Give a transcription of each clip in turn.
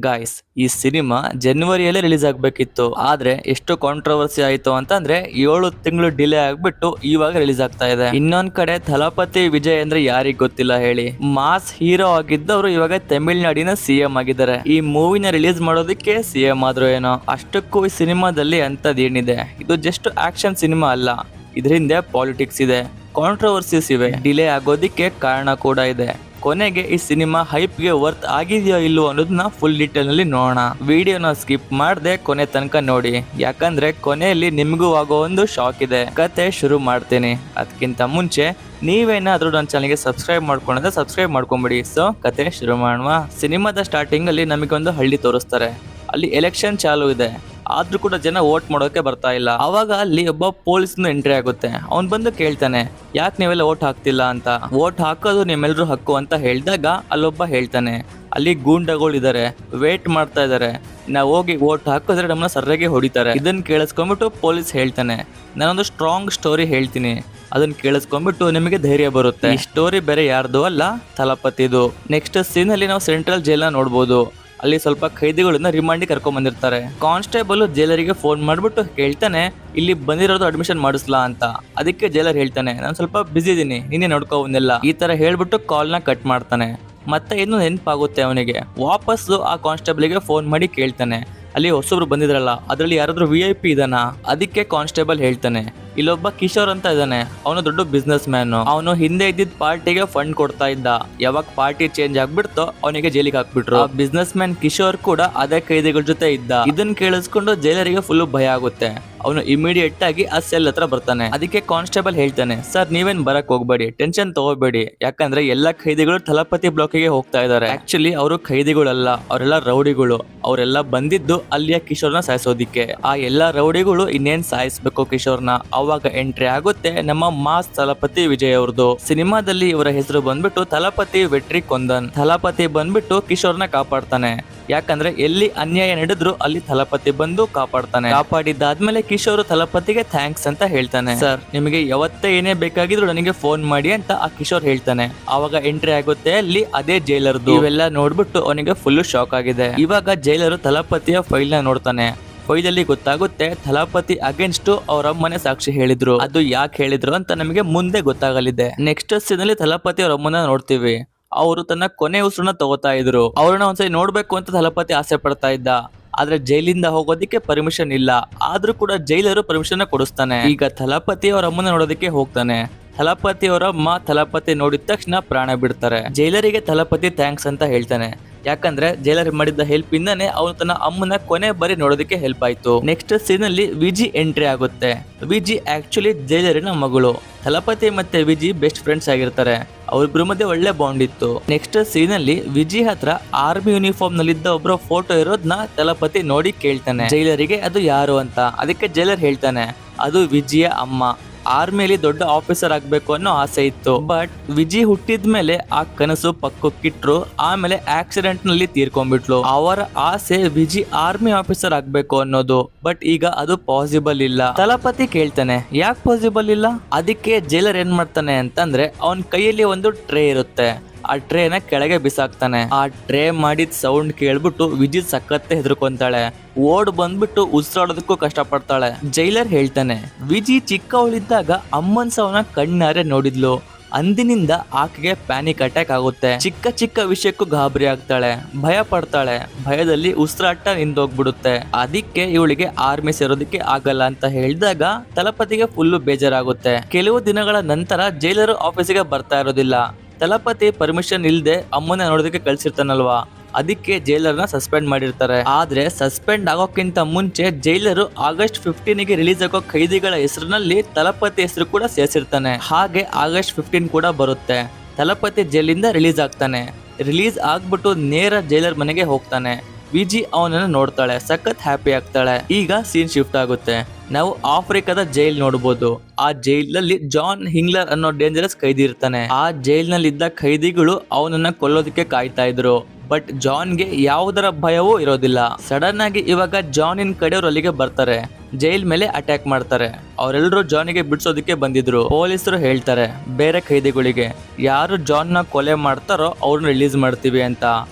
Guys, ಈ cinema ಜನವರಿಯಲ್ಲೇ release ಆಗ್ಬೇಕಿತ್ತು. ಆದ್ರೆ ಎಷ್ಟು ಕಾಂಟ್ರವರ್ಸಿ ಆಯ್ತು ಅಂತಂದ್ರೆ 7 ತಿಂಗಳು ಡಿಲೇ ಆಗ್ಬಿಟ್ಟು ಇವಾಗ ರಿಲೀಸ್ ಆಗ್ತಾ ಇದೆ. ಇನ್ನೊಂದ್ ಕಡೆ ಥಲಪತಿ ವಿಜಯ್ ಅಂದ್ರೆ ಯಾರಿಗ್ ಗೊತ್ತಿಲ್ಲ ಹೇಳಿ. ಮಾಸ್ ಹೀರೋ ಆಗಿದ್ದವರು ಇವಾಗ ತಮಿಳ್ನಾಡಿನ ಸಿಎಂ ಆಗಿದ್ದಾರೆ. ಈ ಮೂವಿನ ರಿಲೀಸ್ ಮಾಡೋದಕ್ಕೆ ಸಿಎಂ ಆದ್ರೂ ಏನೋ. ಅಷ್ಟಕ್ಕೂ ಈ ಸಿನಿಮಾದಲ್ಲಿ ಅಂತದೇನಿದೆ, ಇದು ಜಸ್ಟ್ ಆಕ್ಷನ್ ಸಿನಿಮಾ ಅಲ್ಲ. ಇದ್ರ ಹಿಂದೆ ಪಾಲಿಟಿಕ್ಸ್ ಇದೆ, ಕಾಂಟ್ರವರ್ಸಿಸ್ ಇವೆ, ಡಿಲೇ ಆಗೋದಿಕ್ಕೆ ಕಾರಣ ಕೂಡ ಇದೆ. ಕೊನೆಗೆ ಈ ಸಿನಿಮಾ ಹೈಪ್ಗೆ ವರ್ತ್ ಆಗಿದೆಯೋ ಇಲ್ಲೋ ಅನ್ನೋದನ್ನ ಫುಲ್ ಡೀಟೇಲ್ ನಲ್ಲಿ ನೋಡೋಣ. ವಿಡಿಯೋನ ಸ್ಕಿಪ್ ಮಾಡದೆ ಕೊನೆ ತನಕ ನೋಡಿ, ಯಾಕಂದ್ರೆ ಕೊನೆಯಲ್ಲಿ ನಿಮಗೂ ಆಗೋ ಒಂದು ಶಾಕ್ ಇದೆ. ಕತೆ ಶುರು ಮಾಡ್ತೀನಿ. ಅದಕ್ಕಿಂತ ಮುಂಚೆ ನೀವೇನಾದ್ರೂ ನನ್ನ ಚಾನಲ್ಗೆ ಸಬ್ಸ್ಕ್ರೈಬ್ ಮಾಡ್ಕೊಂಡ್ರೆ ಸಬ್ಸ್ಕ್ರೈಬ್ ಮಾಡ್ಕೊಂಬಿಡಿ. ಸೊ ಕತೆ ಶುರು ಮಾಡುವ. ಸಿನಿಮಾದ ಸ್ಟಾರ್ಟಿಂಗ್ ಅಲ್ಲಿ ನಮಗೊಂದು ಹಳ್ಳಿ ತೋರಿಸ್ತಾರೆ. ಅಲ್ಲಿ ಎಲೆಕ್ಷನ್ ಚಾಲು ಇದೆ, ಆದ್ರೂ ಕೂಡ ಜನ ವೋಟ್ ಮಾಡೋಕೆ ಬರ್ತಾ ಇಲ್ಲ. ಅವಾಗ ಅಲ್ಲಿ ಒಬ್ಬ ಪೊಲೀಸ್ ಎಂಟ್ರಿ ಆಗುತ್ತೆ. ಅವ್ನ್ ಬಂದು ಕೇಳ್ತಾನೆ, ಯಾಕೆ ನೀವೆಲ್ಲ ವೋಟ್ ಹಾಕ್ತಿಲ್ಲ ಅಂತ. ವೋಟ್ ಹಾಕೋದು ನಿಮ್ಮೆಲ್ರೂ ಹಕ್ಕು ಅಂತ ಹೇಳಿದಾಗ ಅಲ್ಲೊಬ್ಬ ಹೇಳ್ತಾನೆ, ಅಲ್ಲಿ ಗೂಂಡಗಳು ಇದಾರೆ, ವೇಟ್ ಮಾಡ್ತಾ ಇದಾರೆ, ನಾವು ಹೋಗಿ ವೋಟ್ ಹಾಕಿದ್ರೆ ನಮ್ಮನ್ನ ಸರ್ಯಾಗಿ ಹೊಡಿತಾರೆ. ಇದನ್ನ ಕೇಳಿಸ್ಕೊಂಡ್ಬಿಟ್ಟು ಪೊಲೀಸ್ ಹೇಳ್ತಾನೆ, ನಾನೊಂದು ಸ್ಟ್ರಾಂಗ್ ಸ್ಟೋರಿ ಹೇಳ್ತೀನಿ, ಅದನ್ನ ಕೇಳಿಸ್ಕೊಂಡ್ಬಿಟ್ಟು ನಿಮಗೆ ಧೈರ್ಯ ಬರುತ್ತೆ. ಈ ಸ್ಟೋರಿ ಬೇರೆ ಯಾರ್ದು ಅಲ್ಲ, ಥಲಪತಿದು. ನೆಕ್ಸ್ಟ್ ಸೀನ್ ಅಲ್ಲಿ ನಾವು ಸೆಂಟ್ರಲ್ ಜೈಲ್ನ ನೋಡ್ಬೋದು. ಅಲ್ಲಿ ಸ್ವಲ್ಪ ಖೈದಿಗಳನ್ನ ರಿಮಾಂಡಿಗೆ ಕರ್ಕೊಂಡ್ ಬಂದಿರ್ತಾರೆ. ಕಾನ್ಸ್ಟೇಬಲ್ ಜೈಲರಿಗೆ ಫೋನ್ ಮಾಡ್ಬಿಟ್ಟು ಕೇಳ್ತಾನೆ, ಇಲ್ಲಿ ಬಂದಿರೋದು ಅಡ್ಮಿಷನ್ ಮಾಡಿಸ್ಲಾ ಅಂತ. ಅದಕ್ಕೆ ಜೈಲರ್ ಹೇಳ್ತಾನೆ, ನಾನು ಸ್ವಲ್ಪ ಬಿಸಿ ಇದೀನಿ, ನೀನೇ ನೋಡ್ಕೊಂಡೆಲ್ಲ. ಈ ತರ ಹೇಳ್ಬಿಟ್ಟು ಕಾಲ್ ನ ಕಟ್ ಮಾಡ್ತಾನೆ. ಮತ್ತೆ ಏನು ನೆನಪಾಗುತ್ತೆ ಅವನಿಗೆ. ವಾಪಸ್ಸು ಆ ಕಾನ್ಸ್ಟೇಬಲ್ಗೆ ಫೋನ್ ಮಾಡಿ ಕೇಳ್ತಾನೆ, ಅಲ್ಲಿ ಹೊಸಬ್ರು ಬಂದಿದ್ರಲ್ಲ, ಅದ್ರಲ್ಲಿ ಯಾರಾದ್ರೂ VIP ಇದಾನ. ಅದಕ್ಕೆ ಕಾನ್ಸ್ಟೇಬಲ್ ಹೇಳ್ತಾನೆ, ಇಲ್ಲೊಬ್ಬ ಕಿಶೋರ್ ಅಂತ ಇದ್ದಾನೆ, ಅವನು ದೊಡ್ಡ ಬಿಸ್ನೆಸ್ ಮ್ಯಾನ್. ಅವನು ಹಿಂದೆ ಇದ್ದಿದ್ದ ಪಾರ್ಟಿಗೆ ಫಂಡ್ ಕೊಡ್ತಾ ಇದ್ದ. ಯಾವಾಗ ಪಾರ್ಟಿ ಚೇಂಜ್ ಆಗ್ಬಿಡ್ತೋ ಅವನಿಗೆ ಜೈಲಿಗೆ ಹಾಕ್ಬಿಟ್ರು. ಬಿಸ್ನೆಸ್ ಮ್ಯಾನ್ ಕಿಶೋರ್ ಕೂಡ ಅದೇ ಖೈದಿಗಳ ಜೊತೆ ಇದ್ದ. ಇದನ್ನ ಕೇಳಿಸ್ಕೊಂಡು ಜೈಲರಿಗೆ ಫುಲ್ ಭಯ ಆಗುತ್ತೆ. ಅವನು ಇಮಿಡಿಯೇಟ್ ಆಗಿ ಆ ಸೆಲ್ ಹತ್ರ ಬರ್ತಾನೆ. ಅದಕ್ಕೆ ಕಾನ್ಸ್ಟೇಬಲ್ ಹೇಳ್ತಾನೆ, ಸರ್ ನೀವೇನ್ ಬರಕ್ ಹೋಗ್ಬೇಡಿ, ಟೆನ್ಷನ್ ತಗೋಬೇಡಿ, ಯಾಕಂದ್ರೆ ಎಲ್ಲಾ ಖೈದಿಗಳು ಥಲಪತಿ ಬ್ಲಾಕಿಗೆ ಹೋಗ್ತಾ ಇದಾರೆ. ಆಕ್ಚುಲಿ ಅವರು ಖೈದಿಗಳಲ್ಲ, ಅವರೆಲ್ಲ ರೌಡಿಗಳು. ಅವರೆಲ್ಲ ಬಂದಿದ್ದು ಅಲ್ಲಿಯ ಕಿಶೋರ್ನ ಸಾಯಿಸೋದಿಕ್ಕೆ. ಆ ಎಲ್ಲಾ ರೌಡಿಗಳು ಇನ್ನೇನ್ ಸಾಯಿಸ್ಬೇಕು ಕಿಶೋರ್ನ. ಅವಾಗ ಎಂಟ್ರಿ ಆಗುತ್ತೆ ನಮ್ಮ ಮಾಸ್ ಥಲಪತಿ ವಿಜಯ್ ಅವ್ರದ್ದು. ಸಿನಿಮಾದಲ್ಲಿ ಇವರ ಹೆಸರು ಬಂದ್ಬಿಟ್ಟು ಥಲಪತಿ ವೆಟ್ರಿ ಕೊಂದನ್. ಥಲಪತಿ ಬಂದ್ಬಿಟ್ಟು ಕಿಶೋರ್ನ ಕಾಪಾಡ್ತಾನೆ. ಯಾಕಂದ್ರೆ ಎಲ್ಲಿ ಅನ್ಯಾಯ ನಡೆದ್ರು ಅಲ್ಲಿ ಥಲಪತಿ ಬಂದು ಕಾಪಾಡ್ತಾನೆ. ಕಾಪಾಡಿದ್ದಾದ್ಮೇಲೆ ಕಿಶೋರ್ ಥಲಪತಿಗೆ ಥ್ಯಾಂಕ್ಸ್ ಅಂತ ಹೇಳ್ತಾನೆ. ಸರ್ ನಿಮಗೆ ಯಾವತ್ತೇ ಏನೇ ಬೇಕಾಗಿದ್ರು ನನಗೆ ಫೋನ್ ಮಾಡಿ ಅಂತ ಆ ಕಿಶೋರ್ ಹೇಳ್ತಾನೆ. ಅವಾಗ ಎಂಟ್ರಿ ಆಗುತ್ತೆ ಅಲ್ಲಿ ಅದೇ ಜೈಲರ್ದು. ಇವೆಲ್ಲ ನೋಡ್ಬಿಟ್ಟು ಅವನಿಗೆ ಫುಲ್ ಶಾಕ್ ಆಗಿದೆ. ಇವಾಗ ಜೈಲರು ಥಲಪತಿಯ ಫೈಲ್ ನ ನೋಡ್ತಾನೆ. ಫೈಲಲ್ಲಿ ಗೊತ್ತಾಗುತ್ತೆ ಥಲಪತಿ ಅಗೇನ್ಸ್ಟ್ ಅವರ ಅಮ್ಮನೆ ಸಾಕ್ಷಿ ಹೇಳಿದ್ರು. ಅದು ಯಾಕೆ ಹೇಳಿದ್ರು ಅಂತ ನಮಗೆ ಮುಂದೆ ಗೊತ್ತಾಗಲಿದೆ. ನೆಕ್ಸ್ಟ್ ಸೀನ್ ಅಲ್ಲಿ ಥಲಪತಿ ಅವ್ರ ಅಮ್ಮನ ನೋಡ್ತೀವಿ. ಅವರು ತನ್ನ ಕೊನೆ ಉಸಿರನ್ನ ತಗೋತಾ ಇದ್ರು. ಅವ್ರನ್ನ ಒಂದ್ಸರಿ ನೋಡ್ಬೇಕು ಅಂತ ಥಲಪತಿ ಆಸೆ ಪಡ್ತಾ ಇದ್ದ. ಆದ್ರೆ ಜೈಲಿಂದ ಹೋಗೋದಿಕ್ಕೆ ಪರ್ಮಿಷನ್ ಇಲ್ಲ. ಆದ್ರೂ ಕೂಡ ಜೈಲರು ಪರ್ಮಿಷನ್ ಕೊಡಿಸ್ತಾನೆ. ಈಗ ಥಲಪತಿ ಅವ್ರ ಅಮ್ಮನ ನೋಡೋದಕ್ಕೆ ಹೋಗ್ತಾನೆ. ಥಲಪತಿ ಅವರ ಅಮ್ಮ ಥಲಪತಿ ನೋಡಿದ ತಕ್ಷಣ ಪ್ರಾಣ ಬಿಡ್ತಾರೆ. ಜೈಲರಿಗೆ ಥಲಪತಿ ಥ್ಯಾಂಕ್ಸ್ ಅಂತ ಹೇಳ್ತಾನೆ. ಯಾಕಂದ್ರೆ ಜೈಲರ್ ಮಾಡಿದ್ದ ಹೆಲ್ಪ್ ಇಂದಾನೆ ಅವನು ತನ್ನ ಅಮ್ಮನ ಕೊನೆ ಬಾರಿ ನೋಡೋದಕ್ಕೆ ಹೆಲ್ಪ್ ಆಯ್ತು. ನೆಕ್ಸ್ಟ್ ಸೀನ್ ಅಲ್ಲಿ ವಿಜಿ ಎಂಟ್ರಿ ಆಗುತ್ತೆ. ವಿಜಿ ಆಕ್ಚುಲಿ ಜೈಲರಿನ ಮಗಳು. ಥಲಪತಿ ಮತ್ತೆ ವಿಜಿ ಬೆಸ್ಟ್ ಫ್ರೆಂಡ್ಸ್ ಆಗಿರ್ತಾರೆ. ಅವ್ರಿಬ್ರು ಮಧ್ಯೆ ಒಳ್ಳೆ ಬಾಂಡ್ ಇತ್ತು. ನೆಕ್ಸ್ಟ್ ಸೀನ್ ಅಲ್ಲಿ ವಿಜಿ ಹತ್ರ ಆರ್ಮಿ ಯೂನಿಫಾರ್ಮ್ ನಲ್ಲಿದ್ದ ಒಬ್ಬರ ಫೋಟೋ ಇರೋದ್ನ ಥಲಪತಿ ನೋಡಿ ಕೇಳ್ತಾನೆ ಜೈಲರಿಗೆ ಅದು ಯಾರು ಅಂತ. ಅದಕ್ಕೆ ಜೈಲರ್ ಹೇಳ್ತಾನೆ, ಅದು ವಿಜಿಯ ಅಮ್ಮ. ಆರ್ಮಿಯಲ್ಲಿ ದೊಡ್ಡ ಆಫೀಸರ್ ಆಗ್ಬೇಕು ಅನ್ನೋ ಆಸೆ ಇತ್ತು. ಬಟ್ ವಿಜಿ ಹುಟ್ಟಿದ್ಮೇಲೆ ಆ ಕನಸು ಪಕ್ಕಕ್ಕಿಟ್ರು. ಆಮೇಲೆ ಆಕ್ಸಿಡೆಂಟ್ ನಲ್ಲಿ ತೀರ್ಕೊಂಡ್ಬಿಟ್ಲು. ಅವರ ಆಸೆ ವಿಜಿ ಆರ್ಮಿ ಆಫೀಸರ್ ಆಗ್ಬೇಕು ಅನ್ನೋದು. ಬಟ್ ಈಗ ಅದು ಪಾಸಿಬಲ್ ಇಲ್ಲ. ಥಲಪತಿ ಕೇಳ್ತಾನೆ, ಯಾಕೆ ಪಾಸಿಬಲ್ ಇಲ್ಲ. ಅದಕ್ಕೆ ಜೈಲರ್ ಏನ್ ಮಾಡ್ತಾನೆ ಅಂತಂದ್ರೆ ಅವನ್ ಕೈಯಲ್ಲಿ ಒಂದು ಟ್ರೇ ಇರುತ್ತೆ. ಆ ಟ್ರೇನ ಕೆಳಗೆ ಬಿಸಾಕ್ತಾನೆ. ಆ ಟ್ರೇ ಮಾಡಿದ ಸೌಂಡ್ ಕೇಳ್ಬಿಟ್ಟು ವಿಜಿ ಸಖತ್ತೆ ಹೆದರ್ಕೊಂತಾಳೆ. ಓಡ್ ಬಂದ್ಬಿಟ್ಟು ಉಸಿರಾಡೋದಕ್ಕೂ ಕಷ್ಟ ಪಡ್ತಾಳೆ. ಜೈಲರ್ ಹೇಳ್ತಾನೆ, ವಿಜಿ ಚಿಕ್ಕವಳಿದ್ದಾಗ ಅಮ್ಮನ್ ಸಾವನ್ನ ಕಣ್ಣಾರೆ ನೋಡಿದ್ಲು. ಅಂದಿನಿಂದ ಆಕೆಗೆ ಪ್ಯಾನಿಕ್ ಅಟ್ಯಾಕ್ ಆಗುತ್ತೆ. ಚಿಕ್ಕ ಚಿಕ್ಕ ವಿಷಯಕ್ಕೂ ಗಾಬರಿ ಆಗ್ತಾಳೆ, ಭಯ ಪಡ್ತಾಳೆ. ಭಯದಲ್ಲಿ ಉಸಿರಾಟ ನಿಂದೋಗ್ಬಿಡುತ್ತೆ. ಅದಕ್ಕೆ ಇವಳಿಗೆ ಆರ್ಮಿ ಸೇರೋದಕ್ಕೆ ಆಗಲ್ಲ ಅಂತ ಹೇಳಿದಾಗ ಥಲಪತಿಗೆ ಫುಲ್ಲು ಬೇಜಾರಾಗುತ್ತೆ. ಕೆಲವು ದಿನಗಳ ನಂತರ ಜೈಲರು ಆಫೀಸಿಗೆ ಬರ್ತಾ ಇರೋದಿಲ್ಲ. ಥಲಪತಿ ಪರ್ಮಿಷನ್ ಇಲ್ದೆ ಅಮ್ಮನ ನೋಡೋದಕ್ಕೆ ಕಳ್ಸಿರ್ತಾನಲ್ವಾ, ಅದಕ್ಕೆ ಜೈಲರ್ನ ಸಸ್ಪೆಂಡ್ ಮಾಡಿರ್ತಾರೆ. ಆದ್ರೆ ಸಸ್ಪೆಂಡ್ ಆಗೋಕ್ಕಿಂತ ಮುಂಚೆ ಜೈಲರು ಆಗಸ್ಟ್ 15ಗೆ ರಿಲೀಸ್ ಆಗೋ ಖೈದಿಗಳ ಹೆಸರಿನಲ್ಲಿ ಥಲಪತಿ ಹೆಸರು ಕೂಡ ಸೇರಿಸಿರ್ತಾನೆ. ಹಾಗೆ ಆಗಸ್ಟ್ 15 ಕೂಡ ಬರುತ್ತೆ. ಥಲಪತಿ ಜೈಲಿಂದ ರಿಲೀಸ್ ಆಗ್ತಾನೆ. ರಿಲೀಸ್ ಆಗ್ಬಿಟ್ಟು ನೇರ ಜೈಲರ್ ಮನೆಗೆ ಹೋಗ್ತಾನೆ. ವಿಜಿ ಅವನನ್ನ ನೋಡ್ತಾಳೆ, ಸಖತ್ ಹ್ಯಾಪಿ ಆಗ್ತಾಳೆ. ಈಗ ಸೀನ್ ಶಿಫ್ಟ್ ಆಗುತ್ತೆ. ನಾವು ಆಫ್ರಿಕಾದ ಜೈಲ್ ನೋಡಬಹುದು. ಆ ಜೈಲ್ನಲ್ಲಿ ಜಾನ್ ಹಿಂಗ್ಲರ್ ಅನ್ನೋ ಡೇಂಜರಸ್ ಖೈದಿ ಇರ್ತಾನೆ. ಆ ಜೈಲ್ನಲ್ಲಿದ್ದ ಖೈದಿಗಳು ಅವನನ್ನ ಕೊಲ್ಲೋದಕ್ಕೆ ಕಾಯ್ತಾ ಇದ್ರು. ಬಟ್ ಜಾನ್ಗೆ ಯಾವುದರ ಭಯವೂ ಇರೋದಿಲ್ಲ. ಸಡನ್ ಆಗಿ ಇವಾಗ ಜಾನಿನ್ ಕಡೆಯವರು ಅಲ್ಲಿಗೆ ಬರ್ತಾರೆ. ಜೈಲ್ ಮೇಲೆ ಅಟ್ಯಾಕ್ ಮಾಡ್ತಾರೆ. ಅವರೆಲ್ಲರೂ ಜಾನಿಗೆ ಬಿಡಿಸೋದಕ್ಕೆ ಬಂದಿದ್ರು. ಪೊಲೀಸರು ಹೇಳ್ತಾರೆ ಬೇರೆ ಖೈದಿಗಳಿಗೆ, ಯಾರು ಜಾನ್ನ ಕೊಲೆ ಮಾಡ್ತಾರೋ ಅವ್ರನ್ನ ರಿಲೀಸ್ ಮಾಡ್ತೀವಿ ಅಂತ.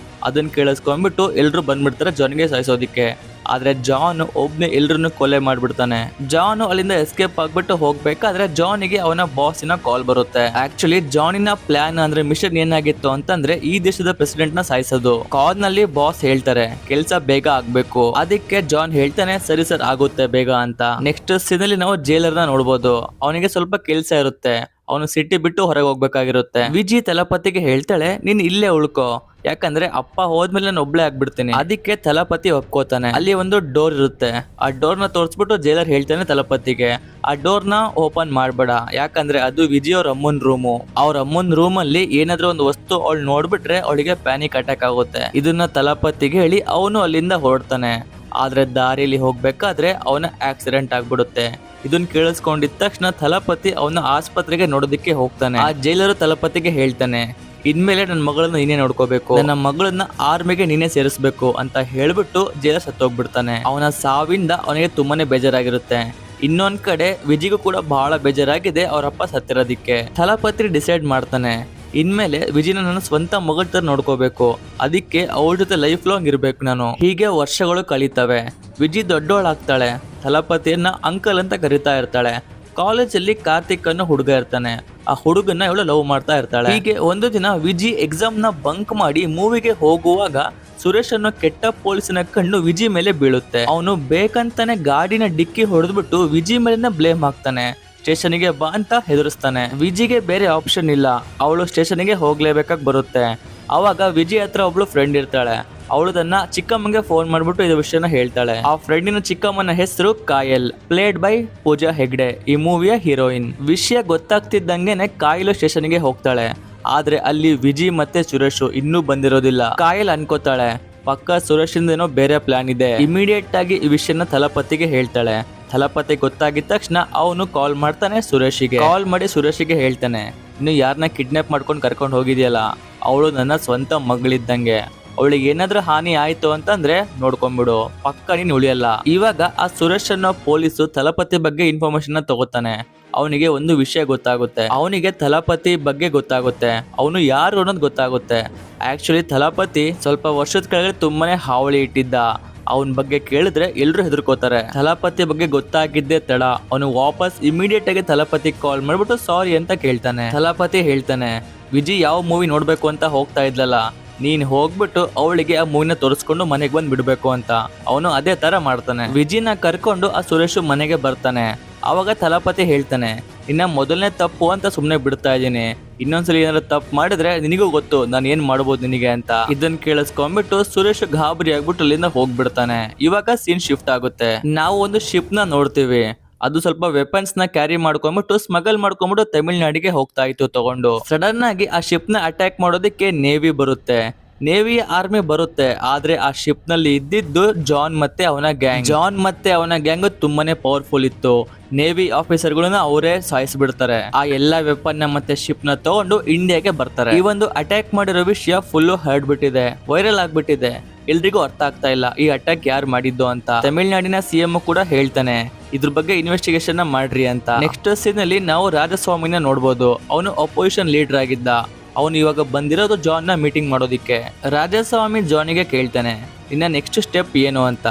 ಅದನ್ನ ಕೇಳಿಸ್ಕೊಂಡ್ಬಿಟ್ಟು ಎಲ್ರು ಬಂದ್ಬಿಡ್ತಾರೆ ಜಾನ್ಗೆ ಸಾಯಿಸೋದಿಕ್ಕೆ. ಆದ್ರೆ ಜಾನ್ ಒಬ್ನೇ ಎಲ್ರನ್ನು ಕೊಲೆ ಮಾಡ್ಬಿಡ್ತಾನೆ. ಜಾನ್ ಅಲ್ಲಿಂದ ಎಸ್ಕೇಪ್ ಆಗ್ಬಿಟ್ಟು ಹೋಗ್ಬೇಕಾದ್ರೆ ಜಾನಿಗೆ ಅವನ ಬಾಸಿನ ಕಾಲ್ ಬರುತ್ತೆ. ಆಕ್ಚುಲಿ ಜಾನಿನ ಪ್ಲಾನ್ ಅಂದ್ರೆ ಮಿಷನ್ ಏನಾಗಿತ್ತು ಅಂತಂದ್ರೆ ಈ ದೇಶದ ಪ್ರೆಸಿಡೆಂಟ್ ನ ಸಾಯಿಸೋದು. ಕಾಲ್ ನಲ್ಲಿ ಬಾಸ್ ಹೇಳ್ತಾರೆ ಕೆಲ್ಸ ಬೇಗ ಆಗ್ಬೇಕು. ಅದಕ್ಕೆ ಜಾನ್ ಹೇಳ್ತಾನೆ ಸರಿ ಸರ್ ಆಗುತ್ತೆ ಬೇಗ ಅಂತ. ನೆಕ್ಸ್ಟ್ ಸೀನ್ ಅಲ್ಲಿ ನಾವು ಜೈಲರ್ ನ ನೋಡ್ಬೋದು. ಅವನಿಗೆ ಸ್ವಲ್ಪ ಕೆಲ್ಸ ಇರುತ್ತೆ, ಅವನು ಸಿಟಿ ಬಿಟ್ಟು ಹೊರಗೆ ಹೋಗ್ಬೇಕಾಗಿರುತ್ತೆ. ವಿಜಿ ತಲಪತಿಗೆ ಹೇಳ್ತಾಳೆ ನೀನ್ ಇಲ್ಲೇ ಉಳ್ಕೋ, ಯಾಕಂದ್ರೆ ಅಪ್ಪ ಹೋದ್ಮೇಲೆ ನಾನು ಒಬ್ಳೆ ಆಗ್ಬಿಡ್ತೀನಿ. ಅದಕ್ಕೆ ತಲಪತಿ ಒಪ್ಕೋತಾನೆ. ಅಲ್ಲಿ ಒಂದು ಡೋರ್ ಇರುತ್ತೆ, ಆ ಡೋರ್ ನ ತೋರಿಸ್ಬಿಟ್ಟು ಜೈಲರ್ ಹೇಳ್ತಾನೆ ತಲಪತಿಗೆ ಆ ಡೋರ್ ನ ಓಪನ್ ಮಾಡ್ಬೇಡ, ಯಾಕಂದ್ರೆ ಅದು ವಿಜಯ್ ಅವ್ರ ಅಮ್ಮನ್ ರೂಮು. ಅವ್ರ ಅಮ್ಮನ್ ರೂಮ್ ಅಲ್ಲಿ ಏನಾದ್ರೂ ಒಂದು ವಸ್ತು ಅವಳು ನೋಡ್ಬಿಟ್ರೆ ಅವಳಿಗೆ ಪ್ಯಾನಿಕ್ ಅಟ್ಯಾಕ್ ಆಗುತ್ತೆ. ಇದನ್ನ ತಲಪತಿಗೆ ಹೇಳಿ ಅವನು ಅಲ್ಲಿಂದ ಹೊರಡ್ತಾನೆ. ಆದ್ರೆ ದಾರಿಯಲ್ಲಿ ಹೋಗ್ಬೇಕಾದ್ರೆ ಅವನ ಆಕ್ಸಿಡೆಂಟ್ ಆಗ್ಬಿಡುತ್ತೆ. ಇದನ್ನ ಕೇಳಿಸ್ಕೊಂಡಿದ ತಕ್ಷಣ ತಲಪತಿ ಅವನ ಆಸ್ಪತ್ರೆಗೆ ನೋಡೋದಿಕ್ಕೆ ಹೋಗ್ತಾನೆ. ಆ ಜೈಲರು ತಲಪತಿಗೆ ಹೇಳ್ತಾನೆ ಇನ್ಮೇಲೆ ನನ್ನ ಮಗಳನ್ನ ನೀನೇ ನೋಡ್ಕೋಬೇಕು, ನನ್ನ ಮಗಳನ್ನ ಆರ್ಮಿಗೆ ನೀನೇ ಸೇರಿಸ್ಬೇಕು ಅಂತ ಹೇಳ್ಬಿಟ್ಟು ಜೈಲರ್ ಸತ್ತೋಗ್ಬಿಡ್ತಾನೆ. ಅವನ ಸಾವಿಂದ ಅವನಿಗೆ ತುಂಬಾನೇ ಬೇಜಾರಾಗಿರುತ್ತೆ. ಇನ್ನೊಂದ್ ಕಡೆ ವಿಜಿಗೂ ಕೂಡ ಬಹಳ ಬೇಜಾರಾಗಿದೆ ಅವರಪ್ಪ ಸತ್ತಿರೋದಿಕ್ಕೆ. ತಲಪತಿ ಡಿಸೈಡ್ ಮಾಡ್ತಾನೆ ಇನ್ಮೇಲೆ ವಿಜಿನ ನನ್ನ ಸ್ವಂತ ಮಗಳ ತರ ನೋಡ್ಕೋಬೇಕು, ಅದಕ್ಕೆ ಅವಳ ಜೊತೆ ಲೈಫ್ ಲಾಂಗ್ ಇರ್ಬೇಕು ನಾನು. ಹೀಗೆ ವರ್ಷಗಳು ಕಳೀತವೆ. ವಿಜಿ ದೊಡ್ಡವಳಾಗ್ತಾಳೆ, ತಲಪತಿಯನ್ನ ಅಂಕಲ್ ಅಂತ ಕರಿತಾ ಇರ್ತಾಳೆ. ಕಾಲೇಜಲ್ಲಿ ಕಾರ್ತಿಕ್ ಅನ್ನೋ ಹುಡುಗ ಇರ್ತಾನೆ, ಆ ಹುಡುಗನ್ನ ಇವಳು ಲವ್ ಮಾಡ್ತಾ ಇರ್ತಾಳೆ. ಹೀಗೆ ಒಂದು ದಿನ ವಿಜಿ ಎಕ್ಸಾಮ್ ನ ಬಂಕ್ ಮಾಡಿ ಮೂವಿಗೆ ಹೋಗುವಾಗ ಸುರೇಶ್ ಅನ್ನೋ ಕೆಟ್ಟ ಪೊಲೀಸಿನ ಕಣ್ಣು ವಿಜಿ ಮೇಲೆ ಬೀಳುತ್ತೆ. ಅವನು ಬೇಕಂತಾನೆ ಗಾಡಿನ ಡಿಕ್ಕಿ ಹೊಡೆದ್ಬಿಟ್ಟು ವಿಜಿ ಮೇಲಿನ ಬ್ಲೇಮ್ ಹಾಕ್ತಾನೆ. ಸ್ಟೇಷನ್ಗೆ ಬಾ ಅಂತ ಹೆದರಿಸ್ತಾನೆ. ವಿಜಿಗೆ ಬೇರೆ ಆಪ್ಷನ್ ಇಲ್ಲ, ಅವಳು ಸ್ಟೇಷನ್ಗೆ ಹೋಗ್ಲೇಬೇಕಾಗಿ ಬರುತ್ತೆ. ಅವಾಗ ವಿಜಯ್ ಹತ್ರ ಒಬ್ಳು ಫ್ರೆಂಡ್ ಇರ್ತಾಳೆ. ಅವಳು ತನ್ನ ಚಿಕ್ಕಮ್ಮಂಗೆ ಫೋನ್ ಮಾಡ್ಬಿಟ್ಟು ಇದು ವಿಷಯನ ಹೇಳ್ತಾಳೆ. ಆ ಫ್ರೆಂಡಿನ ಚಿಕ್ಕಮ್ಮನ ಹೆಸರು ಕಾಯಲ್, ಪ್ಲೇಡ್ ಬೈ ಪೂಜಾ ಹೆಗ್ಡೆ, ಈ ಮೂವಿಯ ಹೀರೋಯಿನ್. ವಿಷಯ ಗೊತ್ತಾಗ್ತಿದ್ದಂಗೆನೆ ಕಾಯಲು ಸ್ಟೇಷನ್ಗೆ ಹೋಗ್ತಾಳೆ. ಆದ್ರೆ ಅಲ್ಲಿ ವಿಜಯ್ ಮತ್ತೆ ಸುರೇಶ್ ಇನ್ನೂ ಬಂದಿರೋದಿಲ್ಲ. ಕಾಯಲ್ ಅನ್ಕೋತಾಳೆ ಪಕ್ಕ ಸುರೇಶ್ ಏನೋ ಬೇರೆ ಪ್ಲಾನ್ ಇದೆ. ಇಮಿಡಿಯೇಟ್ ಆಗಿ ಈ ವಿಷಯನ ತಲಪತಿಗೆ ಹೇಳ್ತಾಳೆ. ತಲಪತಿ ಗೊತ್ತಾಗಿದ ತಕ್ಷಣ ಅವನು ಕಾಲ್ ಮಾಡ್ತಾನೆ ಸುರೇಶಿಗೆ. ಕಾಲ್ ಮಾಡಿ ಸುರೇಶಿಗೆ ಹೇಳ್ತಾನೆ ಇನ್ನು ಯಾರನ್ನ ಕಿಡ್ನಾಪ್ ಮಾಡ್ಕೊಂಡು ಕರ್ಕೊಂಡು ಹೋಗಿದ್ಯಲ್ಲ ಅವಳು ನನ್ನ ಸ್ವಂತ ಮಗಳಿದ್ದಂಗೆ, ಅವಳಿಗೆ ಏನಾದ್ರೂ ಹಾನಿ ಆಯ್ತು ಅಂತಂದ್ರೆ ನೋಡ್ಕೊಂಡ್ಬಿಡು, ಪಕ್ಕ ನೀನ್ ಉಳಿಯಲ್ಲ. ಇವಾಗ ಆ ಸುರೇಶ್ ಅನ್ನೋ ಪೊಲೀಸು ತಲಪತಿ ಬಗ್ಗೆ ಇನ್ಫಾರ್ಮೇಶನ್ ತಗೋತಾನೆ. ಅವನಿಗೆ ಒಂದು ವಿಷಯ ಗೊತ್ತಾಗುತ್ತೆ, ಅವನಿಗೆ ತಲಪತಿ ಬಗ್ಗೆ ಗೊತ್ತಾಗುತ್ತೆ, ಅವನು ಯಾರು ಅನ್ನೋದು ಗೊತ್ತಾಗುತ್ತೆ. ಆಕ್ಚುಲಿ ತಲಪತಿ ಸ್ವಲ್ಪ ವರ್ಷದ ಕೆಳಗಡೆ ತುಂಬಾನೇ ಹಾವಳಿ ಇಟ್ಟಿದ್ದ. ಅವನ ಬಗ್ಗೆ ಕೇಳಿದ್ರೆ ಎಲ್ರು ಹೆದರ್ಕೋತಾರೆ. ತಲಪತಿ ಬಗ್ಗೆ ಗೊತ್ತಾಗಿದ್ದೆ ತಡ ಅವನು ವಾಪಸ್ ಇಮಿಡಿಯೇಟ್ ಆಗಿ ತಲಪತಿ ಕಾಲ್ ಮಾಡ್ಬಿಟ್ಟು ಸಾರಿ ಅಂತ ಕೇಳ್ತಾನೆ. ತಲಪತಿ ಹೇಳ್ತಾನೆ ವಿಜಿ ಯಾವ ಮೂವಿ ನೋಡ್ಬೇಕು ಅಂತ ಹೋಗ್ತಾ ಇದ್ಲಲ್ಲ, ನೀನ್ ಹೋಗ್ಬಿಟ್ಟು ಅವಳಿಗೆ ಆ ಮೂವಿನ ತೋರಿಸ್ಕೊಂಡು ಮನೆಗೆ ಬಂದ್ ಬಿಡ್ಬೇಕು ಅಂತ. ಅವನು ಅದೇ ತರ ಮಾಡ್ತಾನೆ. ವಿಜಿನ ಕರ್ಕೊಂಡು ಆ ಸುರೇಶ್ ಮನೆಗೆ ಬರ್ತಾನೆ. ಅವಾಗ ತಲಪತಿ ಹೇಳ್ತಾನೆ ಇನ್ನ ಮೊದಲನೇ ತಪ್ಪು ಅಂತ ಸುಮ್ನೆ ಬಿಡ್ತಾ ಇದೀನಿ, ಇನ್ನೊಂದ್ಸಲಿ ಏನಾದ್ರು ತಪ್ಪು ಮಾಡಿದ್ರೆ ನಿನಗೂ ಗೊತ್ತು ನಾನು ಏನ್ ಮಾಡ್ಬೋದು ನಿನಗೆ ಅಂತ. ಇದನ್ನ ಕೇಳಿಸ್ಕೊಂಡ್ಬಿಟ್ಟು ಸುರೇಶ್ ಗಾಬರಿ ಆಗ್ಬಿಟ್ಟು ಅಲ್ಲಿಂದ ಹೋಗ್ಬಿಡ್ತಾನೆ. ಇವಾಗ ಸೀನ್ ಶಿಫ್ಟ್ ಆಗುತ್ತೆ. ನಾವು ಒಂದು ಶಿಪ್ ನ ನೋಡ್ತೀವಿ. ಅದು ಸ್ವಲ್ಪ ವೆಪನ್ಸ್ ನ ಕ್ಯಾರಿ ಮಾಡ್ಕೊಂಡ್ಬಿಟ್ಟು ಸ್ಮಗಲ್ ಮಾಡ್ಕೊಂಡ್ಬಿಟ್ಟು ತಮಿಳ್ನಾಡಿಗೆ ಹೋಗ್ತಾ ಇತ್ತು ತಗೊಂಡು. ಸಡನ್ ಆಗಿ ಆ ಶಿಪ್ ನ ಅಟ್ಯಾಕ್ ಮಾಡೋದಕ್ಕೆ ನೇವಿ ಬರುತ್ತೆ, ನೇವಿ ಆರ್ಮಿ ಬರುತ್ತೆ. ಆದ್ರೆ ಆ ಶಿಪ್ ನಲ್ಲಿ ಇದ್ದಿದ್ದು ಜಾನ್ ಮತ್ತೆ ಅವನ ಗ್ಯಾಂಗ್. ಜಾನ್ ಮತ್ತೆ ಅವನ ಗ್ಯಾಂಗ್ ತುಂಬಾನೇ ಪವರ್ಫುಲ್ ಇತ್ತು. ನೇವಿ ಆಫೀಸರ್ಗಳನ್ನ ಅವರೇ ಸಾಯಿಸ್ಬಿಡ್ತಾರೆ. ಆ ಎಲ್ಲಾ ವೆಪನ್ ನ ಮತ್ತೆ ಶಿಪ್ ನ ತಗೊಂಡು ಇಂಡಿಯಾಗೆ ಬರ್ತಾರೆ. ಈ ಒಂದು ಅಟ್ಯಾಕ್ ಮಾಡಿರೋ ವಿಷಯ ಫುಲ್ ಹರಡ್ಬಿಟ್ಟಿದೆ, ವೈರಲ್ ಆಗ್ಬಿಟ್ಟಿದೆ. ಎಲ್ರಿಗೂ ಅರ್ಥ ಆಗ್ತಾ ಇಲ್ಲ ಈ ಅಟ್ಯಾಕ್ ಯಾರು ಮಾಡಿದ್ದು ಅಂತ. ತಮಿಳ್ನಾಡಿನ ಸಿಎಂ ಕೂಡ ಹೇಳ್ತಾನೆ ಇದ್ರ ಬಗ್ಗೆ ಇನ್ವೆಸ್ಟಿಗೇಷನ್ ಮಾಡ್ರಿ ಅಂತ. ನೆಕ್ಸ್ಟ್ ಸೀನ್ ಅಲ್ಲಿ ನಾವು ರಾಜಸ್ವಾಮಿನ ನೋಡ್ಬೋದು. ಅವನು ಅಪೋಸಿಷನ್ ಲೀಡರ್ ಆಗಿದ್ದ. ಅವನು ಇವಾಗ ಬಂದಿರೋದು ಜಾನ್ ನ ಮೀಟಿಂಗ್ ಮಾಡೋದಿಕ್ಕೆ. ರಾಜಸ್ವಾಮಿ ಜಾನಿಗೆ ಕೇಳ್ತಾನೆ ಇನ್ನ ನೆಕ್ಸ್ಟ್ ಸ್ಟೆಪ್ ಏನು ಅಂತ.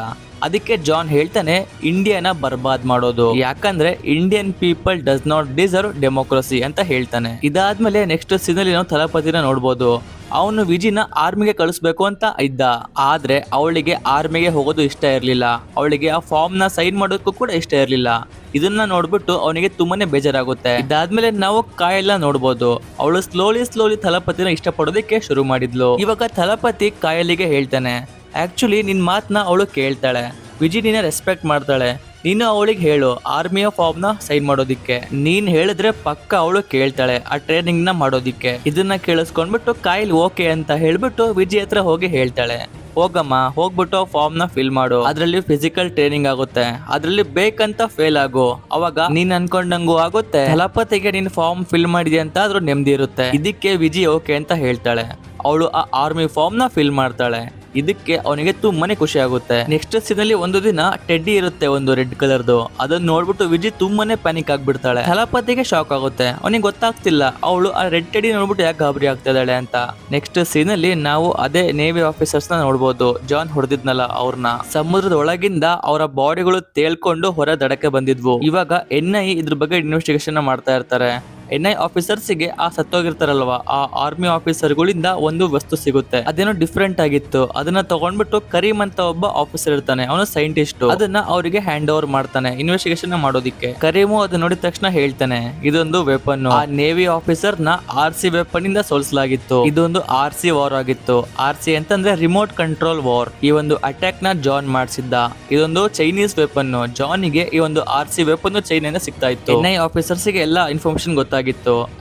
ಅದಕ್ಕೆ ಜಾನ್ ಹೇಳ್ತಾನೆ ಇಂಡಿಯಾನ ಬರ್ಬಾದ್ ಮಾಡೋದು, ಯಾಕಂದ್ರೆ Indian people does not deserve democracy ಅಂತ ಹೇಳ್ತಾನೆ. ಇದಾದ್ಮೇಲೆ ನೆಕ್ಸ್ಟ್ ಸೀನ್ ಅಲ್ಲಿ ನಾವು ತಲಪತಿನ ನೋಡ್ಬೋದು. ಅವನು ವಿಜಿನ ಆರ್ಮಿಗೆ ಕಳಿಸ್ಬೇಕು ಅಂತ ಇದ್ದ. ಆದ್ರೆ ಅವಳಿಗೆ ಆರ್ಮಿಗೆ ಹೋಗೋದು ಇಷ್ಟ ಇರ್ಲಿಲ್ಲ, ಅವಳಿಗೆ ಆ ಫಾರ್ಮ್ ನ ಸೈನ್ ಮಾಡೋದಕ್ಕೂ ಕೂಡ ಇಷ್ಟ ಇರ್ಲಿಲ್ಲ. ಇದನ್ನ ನೋಡ್ಬಿಟ್ಟು ಅವನಿಗೆ ತುಂಬಾನೇ ಬೇಜಾರಾಗುತ್ತೆ. ಇದಾದ್ಮೇಲೆ ನಾವು ಕಾಯಲ್ನ ನೋಡ್ಬೋದು. ಅವಳು ಸ್ಲೋಲಿ ತಲಪತಿನ ಇಷ್ಟಪಡೋದಕ್ಕೆ ಶುರು ಮಾಡಿದ್ಲು. ಇವಾಗ ತಲಪತಿ ಕಾಯಲಿಗೆ ಹೇಳ್ತಾನೆ ಆಕ್ಚುಲಿ ನಿನ್ ಮಾತನ್ನ ಅವಳು ಕೇಳ್ತಾಳೆ, ವಿಜಿ ನಿನ್ನ ರೆಸ್ಪೆಕ್ಟ್ ಮಾಡ್ತಾಳೆ, ನೀನು ಅವಳಿಗೆ ಹೇಳು ಆರ್ಮಿಯ ಫಾರ್ಮ್ ನ ಸೈನ್ ಮಾಡೋದಿಕ್ಕೆ. ನೀನ್ ಹೇಳಿದ್ರೆ ಪಕ್ಕ ಅವಳು ಕೇಳ್ತಾಳೆ ಆ ಟ್ರೈನಿಂಗ್ ನ ಮಾಡೋದಿಕ್ಕೆ. ಇದನ್ನ ಕೇಳಿಸ್ಕೊಂಡ್ಬಿಟ್ಟು ಕಾಯಿಲ್ ಓಕೆ ಅಂತ ಹೇಳ್ಬಿಟ್ಟು ವಿಜಯ್ ಹತ್ರ ಹೋಗಿ ಹೇಳ್ತಾಳೆ ಹೋಗಮ್ಮ, ಹೋಗ್ಬಿಟ್ಟು ಫಾರ್ಮ್ ನ ಫಿಲ್ ಮಾಡು, ಅದ್ರಲ್ಲಿ ಫಿಸಿಕಲ್ ಟ್ರೈನಿಂಗ್ ಆಗುತ್ತೆ, ಅದ್ರಲ್ಲಿ ಬೇಕಂತ ಫೇಲ್ ಆಗು, ಅವಾಗ ನೀನ್ ಅನ್ಕೊಂಡಂಗೂ ಆಗುತ್ತೆ. ತಲಪತಿಗೆ ನೀನ್ ಫಾರ್ಮ್ ಫಿಲ್ ಮಾಡಿದ್ಯಾ ಅಂತ ಅದ್ರ ನೆಮ್ಮದಿ ಇರುತ್ತೆ. ಇದಕ್ಕೆ ವಿಜಯ್ ಓಕೆ ಅಂತ ಹೇಳ್ತಾಳೆ. ಅವಳು ಆ ಆರ್ಮಿ ಫಾರ್ಮ್ ನ ಫಿಲ್ ಮಾಡ್ತಾಳೆ. ಇದಕ್ಕೆ ಅವನಿಗೆ ತುಂಬಾನೇ ಖುಷಿ ಆಗುತ್ತೆ. ನೆಕ್ಸ್ಟ್ ಸೀನ್ ಅಲ್ಲಿ ಒಂದು ದಿನ ಟೆಡ್ಡಿ ಇರುತ್ತೆ, ಒಂದು ರೆಡ್ ಕಲರ್ದು. ಅದನ್ನ ನೋಡ್ಬಿಟ್ಟು ವಿಜಿ ತುಂಬಾನೇ ಪ್ಯಾನಿಕ್ ಆಗ್ಬಿಡ್ತಾಳೆ. ಥಲಪತಿಗೆ ಶಾಕ್ ಆಗುತ್ತೆ, ಅವನಿಗೆ ಗೊತ್ತಾಗ್ತಿಲ್ಲ ಅವಳು ಆ ರೆಡ್ ಟೆಡ್ಡಿ ನೋಡ್ಬಿಟ್ಟು ಯಾಕೆ ಗಾಬರಿ ಆಗ್ತಾ ಇದ್ದಾಳೆ ಅಂತ. ನೆಕ್ಸ್ಟ್ ಸೀನ್ ಅಲ್ಲಿ ನಾವು ಅದೇ ನೇವಿ ಆಫೀಸರ್ಸ್ ನ ನೋಡ್ಬೋದು. ಜಾನ್ ಹೊಡೆದಿದ್ನಲ್ಲ ಅವ್ರನ್ನ, ಸಮುದ್ರದ ಒಳಗಿಂದ ಅವರ ಬಾಡಿಗಳು ತೇಳ್ಕೊಂಡು ಹೊರ ದಡಕ್ಕೆ ಬಂದಿದ್ವು. ಇವಾಗ NI ಇದ್ರ ಬಗ್ಗೆ ಇನ್ವೆಸ್ಟಿಗೇಷನ್ ಮಾಡ್ತಾ ಇರ್ತಾರೆ. NI ಆಫೀಸರ್ಸ್ಗೆ ಆ ಸತ್ತೋಗಿರ್ತಾರಲ್ವಾ ಆ ಆರ್ಮಿ ಆಫೀಸರ್ಗಳಿಂದ ಒಂದು ವಸ್ತು ಸಿಗುತ್ತೆ. ಅದೇನೋ ಡಿಫ್ರೆಂಟ್ ಆಗಿತ್ತು. ಅದನ್ನ ತಗೊಂಡ್ಬಿಟ್ಟು ಕರೀಮ್ ಅಂತ ಒಬ್ಬ ಆಫೀಸರ್ ಇರ್ತಾನೆ, ಅವನು ಸೈಂಟಿಸ್ಟ್. ಅದನ್ನ ಅವರಿಗೆ ಹ್ಯಾಂಡ್ ಓವರ್ ಮಾಡ್ತಾನೆ ಇನ್ವೆಸ್ಟಿಗೇಷನ್ ಮಾಡೋದಿಕ್ಕೆ. ಕರೀಮು ಅದನ್ನ ನೋಡಿದ ತಕ್ಷಣ ಹೇಳ್ತಾನೆ ಇದೊಂದು ವೆಪನ್. ಆ ನೇವಿ ಆಫೀಸರ್ ನ RC ವೆಪನ್ ಇಂದ ಸೋಲಿಸಲಾಗಿತ್ತು. ಇದೊಂದು RC ವಾರ್ ಆಗಿತ್ತು. RC ಅಂತಂದ್ರೆ ರಿಮೋಟ್ ಕಂಟ್ರೋಲ್ ವಾರ್. ಈ ಒಂದು ಅಟ್ಯಾಕ್ ನ ಜಾನ್ ಮಾಡಿಸಿದ್ದ. ಇದೊಂದು ಚೈನೀಸ್ ವೆಪನ್. ಜಾನಿಗೆ ಈ ಒಂದು RC ವೆಪನ್ ಚೈನಿಂದ ಸಿಗ್ತಾ ಇತ್ತು. NI ಆಫೀಸರ್ಸ್ ಗೆ ಎಲ್ಲ ಇನ್ಫಾರ್ಮೇಶನ್ ಗೊತ್ತಾಗಿತ್ತು.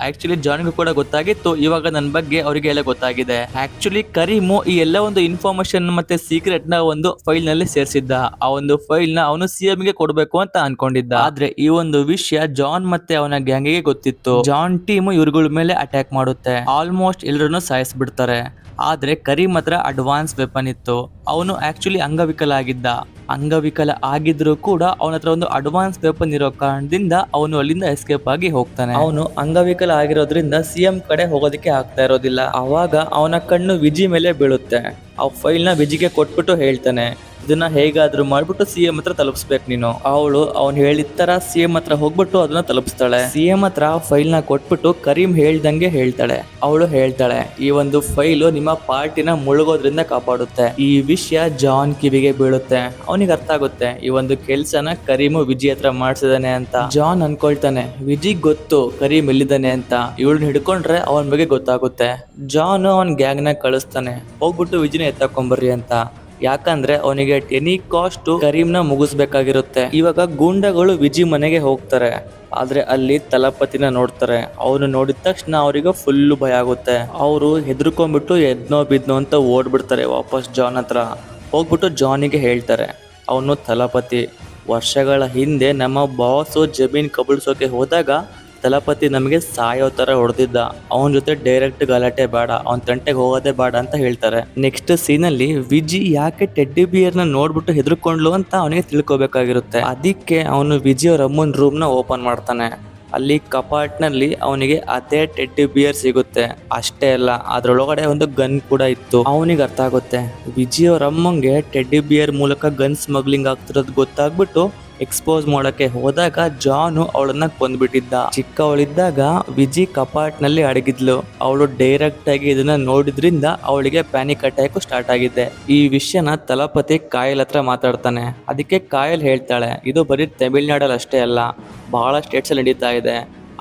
ಆಕ್ಚುಲಿ ಜಾನ್ಗೂ ಕೂಡ ಗೊತ್ತಾಗಿತ್ತು. ಇವಾಗ ನನ್ನ ಬಗ್ಗೆ ಅವರಿಗೆ ಎಲ್ಲ ಗೊತ್ತಾಗಿದೆ. ಆಕ್ಚುಲಿ ಕರೀಮು ಈ ಎಲ್ಲ ಒಂದು ಇನ್ಫಾರ್ಮೇಶನ್ ಮತ್ತೆ ಸೀಕ್ರೆಟ್ ನ ಒಂದು ಫೈಲ್ ನಲ್ಲಿ ಸೇರಿಸಿದ್ದ. ಆ ಒಂದು ಫೈಲ್ ನ ಅವನು CM ಗೆ ಕೊಡ್ಬೇಕು ಅಂತ ಅನ್ಕೊಂಡಿದ್ದ. ಆದ್ರೆ ಈ ಒಂದು ವಿಷಯ ಜಾನ್ ಮತ್ತೆ ಅವನ ಗ್ಯಾಂಗಿಗೆ ಗೊತ್ತಿತ್ತು. ಜಾನ್ ಟೀಮ್ ಇವ್ರಗಳ ಮೇಲೆ ಅಟ್ಯಾಕ್ ಮಾಡುತ್ತೆ. ಆಲ್ಮೋಸ್ಟ್ ಎಲ್ಲರನ್ನು ಸಾಯಿಸ್ಬಿಡ್ತಾರೆ. ಆದ್ರೆ ಕರೀಮ್ ಹತ್ರ ಅಡ್ವಾನ್ಸ್ ವೆಪನ್ ಇತ್ತು. ಅವನು ಆಕ್ಚುಲಿ ಅಂಗವಿಕಲ ಆಗಿದ್ದ. ಅಂಗವಿಕಲ ಆಗಿದ್ರು ಕೂಡ ಅವನ ಹತ್ರ ಒಂದು ಅಡ್ವಾನ್ಸ್ ವೆಪನ್ ಇರೋ ಕಾರಣದಿಂದ ಅವನು ಅಲ್ಲಿಂದ ಎಸ್ಕೇಪ್ ಆಗಿ ಹೋಗ್ತಾನೆ. ಅವನು ಅಂಗವಿಕಲ ಆಗಿರೋದ್ರಿಂದ CM ಕಡೆ ಹೋಗೋದಕ್ಕೆ ಆಗ್ತಾ ಇರೋದಿಲ್ಲ. ಅವಾಗ ಅವನ ಕಣ್ಣು ವಿಜಿ ಮೇಲೆ ಬೀಳುತ್ತೆ. ಆ ಫೈಲ್ ನ ವಿಜಿಗೆ ಕೊಟ್ಬಿಟ್ಟು ಹೇಳ್ತಾನೆ ಇದನ್ನ ಹೇಗಾದ್ರೂ ಮಾಡ್ಬಿಟ್ಟು CM ಹತ್ರ ತಲುಪಿಸ್ಬೇಕು ನೀನು. ಅವಳು ಅವ್ನು ಹೇಳಿದ ತರ CM ಹತ್ರ ಹೋಗ್ಬಿಟ್ಟು ಅದನ್ನ ತಲುಪಿಸ್ತಾಳೆ. CM ಹತ್ರ ಫೈಲ್ ನ ಕೊಟ್ಬಿಟ್ಟು ಕರೀಮ್ ಹೇಳ್ದಂಗೆ ಹೇಳ್ತಾಳೆ. ಅವಳು ಹೇಳ್ತಾಳೆ ಈ ಒಂದು ಫೈಲು ನಿಮ್ಮ ಪಾರ್ಟಿನ ಮುಳುಗೋದ್ರಿಂದ ಕಾಪಾಡುತ್ತೆ. ಈ ವಿಷಯ ಜಾನ್ ಕಿವಿಗೆ ಬೀಳುತ್ತೆ. ಅವನಿಗೆ ಅರ್ಥ ಆಗುತ್ತೆ ಈ ಒಂದು ಕೆಲ್ಸನ ಕರೀಮು ವಿಜಿ ಹತ್ರ ಮಾಡ್ಸಿದಾನೆ ಅಂತ. ಜಾನ್ ಅನ್ಕೊಳ್ತಾನೆ ವಿಜಿಗ್ ಗೊತ್ತು ಕರೀಮ್ ಎಲ್ಲಿದ್ದಾನೆ ಅಂತ. ಇವಳನ್ನ ಹಿಡ್ಕೊಂಡ್ರೆ ಅವನ ಬಗ್ಗೆ ಗೊತ್ತಾಗುತ್ತೆ. ಜಾನ್ ಅವನ್ ಗ್ಯಾಂಗ್ ನ ಕಳಿಸ್ತಾನೆ, ಹೋಗ್ಬಿಟ್ಟು ವಿಜಿನ ಎತ್ತಾಕೊಂಬರ್ರಿ ಅಂತ. ಯಾಕಂದ್ರೆ ಅವನಿಗೆ ಎನಿ ಕಾಸ್ಟ್ ಕರೀಮ್ನ ಮುಗಿಸ್ಬೇಕಾಗಿರುತ್ತೆ. ಇವಾಗ ಗೂಂಡಗಳು ವಿಜಿ ಮನೆಗೆ ಹೋಗ್ತಾರೆ. ಆದ್ರೆ ಅಲ್ಲಿ ತಲಪತಿನ ನೋಡ್ತಾರೆ. ಅವನು ನೋಡಿದ ತಕ್ಷಣ ಅವರಿಗೆ ಫುಲ್ ಭಯ ಆಗುತ್ತೆ. ಅವರು ಹೆದರ್ಕೊಂಡ್ಬಿಟ್ಟು ಎದ್ನೋ ಬಿದ್ನೋ ಅಂತ ಓಡ್ಬಿಡ್ತಾರೆ ವಾಪಸ್ ಜಾನ್ ಹತ್ರ. ಹೋಗ್ಬಿಟ್ಟು ಜಾನಿಗೆ ಹೇಳ್ತಾರೆ ಅವನು ತಲಪತಿ. ವರ್ಷಗಳ ಹಿಂದೆ ನಮ್ಮ ಬಾಸು ಜಮೀನ್ ಕಬಳಿಸೋಕೆ ಹೋದಾಗ ತಲಪತಿ ನಮಗೆ ಸಾಯೋ ತರ ಹೊಡೆದಿದ್ದ. ಅವನ ಜೊತೆ ಡೈರೆಕ್ಟ್ ಗಲಾಟೆ ಬೇಡ, ಅವನ್ ತಂಟೆಗೆ ಹೋಗೋದೇ ಬೇಡ ಅಂತ ಹೇಳ್ತಾರೆ. ನೆಕ್ಸ್ಟ್ ಸೀನ್ ಅಲ್ಲಿ ವಿಜಿ ಯಾಕೆ ಟೆಡ್ಡಿ ಬಿಯರ್ ನ ನೋಡ್ಬಿಟ್ಟು ಹೆದರ್ಕೊಂಡ್ಲು ಅಂತ ಅವನಿಗೆ ತಿಳ್ಕೊಬೇಕಾಗಿರುತ್ತೆ. ಅದಕ್ಕೆ ಅವನು ವಿಜಿ ಅವ್ರ ಅಮ್ಮನ ರೂಮ್ ನ ಓಪನ್ ಮಾಡ್ತಾನೆ. ಅಲ್ಲಿ ಕಪಾಟ್ನಲ್ಲಿ ಅವನಿಗೆ ಅದೇ ಟೆಡ್ಡಿ ಬಿಯರ್ ಸಿಗುತ್ತೆ. ಅಷ್ಟೇ ಅಲ್ಲ, ಅದ್ರೊಳಗಡೆ ಒಂದು ಗನ್ ಕೂಡ ಇತ್ತು. ಅವನಿಗೆ ಅರ್ಥ ಆಗುತ್ತೆ ವಿಜಿ ಅವ್ರ ಅಮ್ಮಂಗೆ ಟೆಡ್ಡಿ ಬಿಯರ್ ಮೂಲಕ ಗನ್ ಸ್ಮಗ್ಲಿಂಗ್ ಆಗ್ತಿರೋದು ಗೊತ್ತಾಗ್ಬಿಟ್ಟು ಎಕ್ಸ್ಪೋಸ್ ಮಾಡಕ್ಕೆ ಹೋದಾಗ ಜಾನು ಅವಳನ್ನ ಕೊಂದ್ಬಿಟ್ಟಿದ್ದ. ಚಿಕ್ಕವಳಿದ್ದಾಗ ವಿಜಿ ಕಪಾಟ್ ನಲ್ಲಿ ಅಡಗಿದ್ಲು. ಅವಳು ಡೈರೆಕ್ಟ್ ಆಗಿ ಇದನ್ನ ನೋಡಿದ್ರಿಂದ ಅವಳಿಗೆ ಪ್ಯಾನಿಕ್ ಅಟ್ಯಾಕ್ ಸ್ಟಾರ್ಟ್ ಆಗಿದೆ. ಈ ವಿಷಯನ ತಲಪತಿ ಕಾಯಲ್ ಹತ್ರ ಮಾತಾಡ್ತಾನೆ. ಅದಕ್ಕೆ ಕಾಯಲ್ ಹೇಳ್ತಾಳೆ ಇದು ಬರೀ ತಮಿಳ್ನಾಡಲ್ಲಿ ಅಷ್ಟೇ ಅಲ್ಲ, ಬಹಳ ಸ್ಟೇಟ್ಸ್ ಅಲ್ಲಿ ನಡೀತಾ ಇದೆ.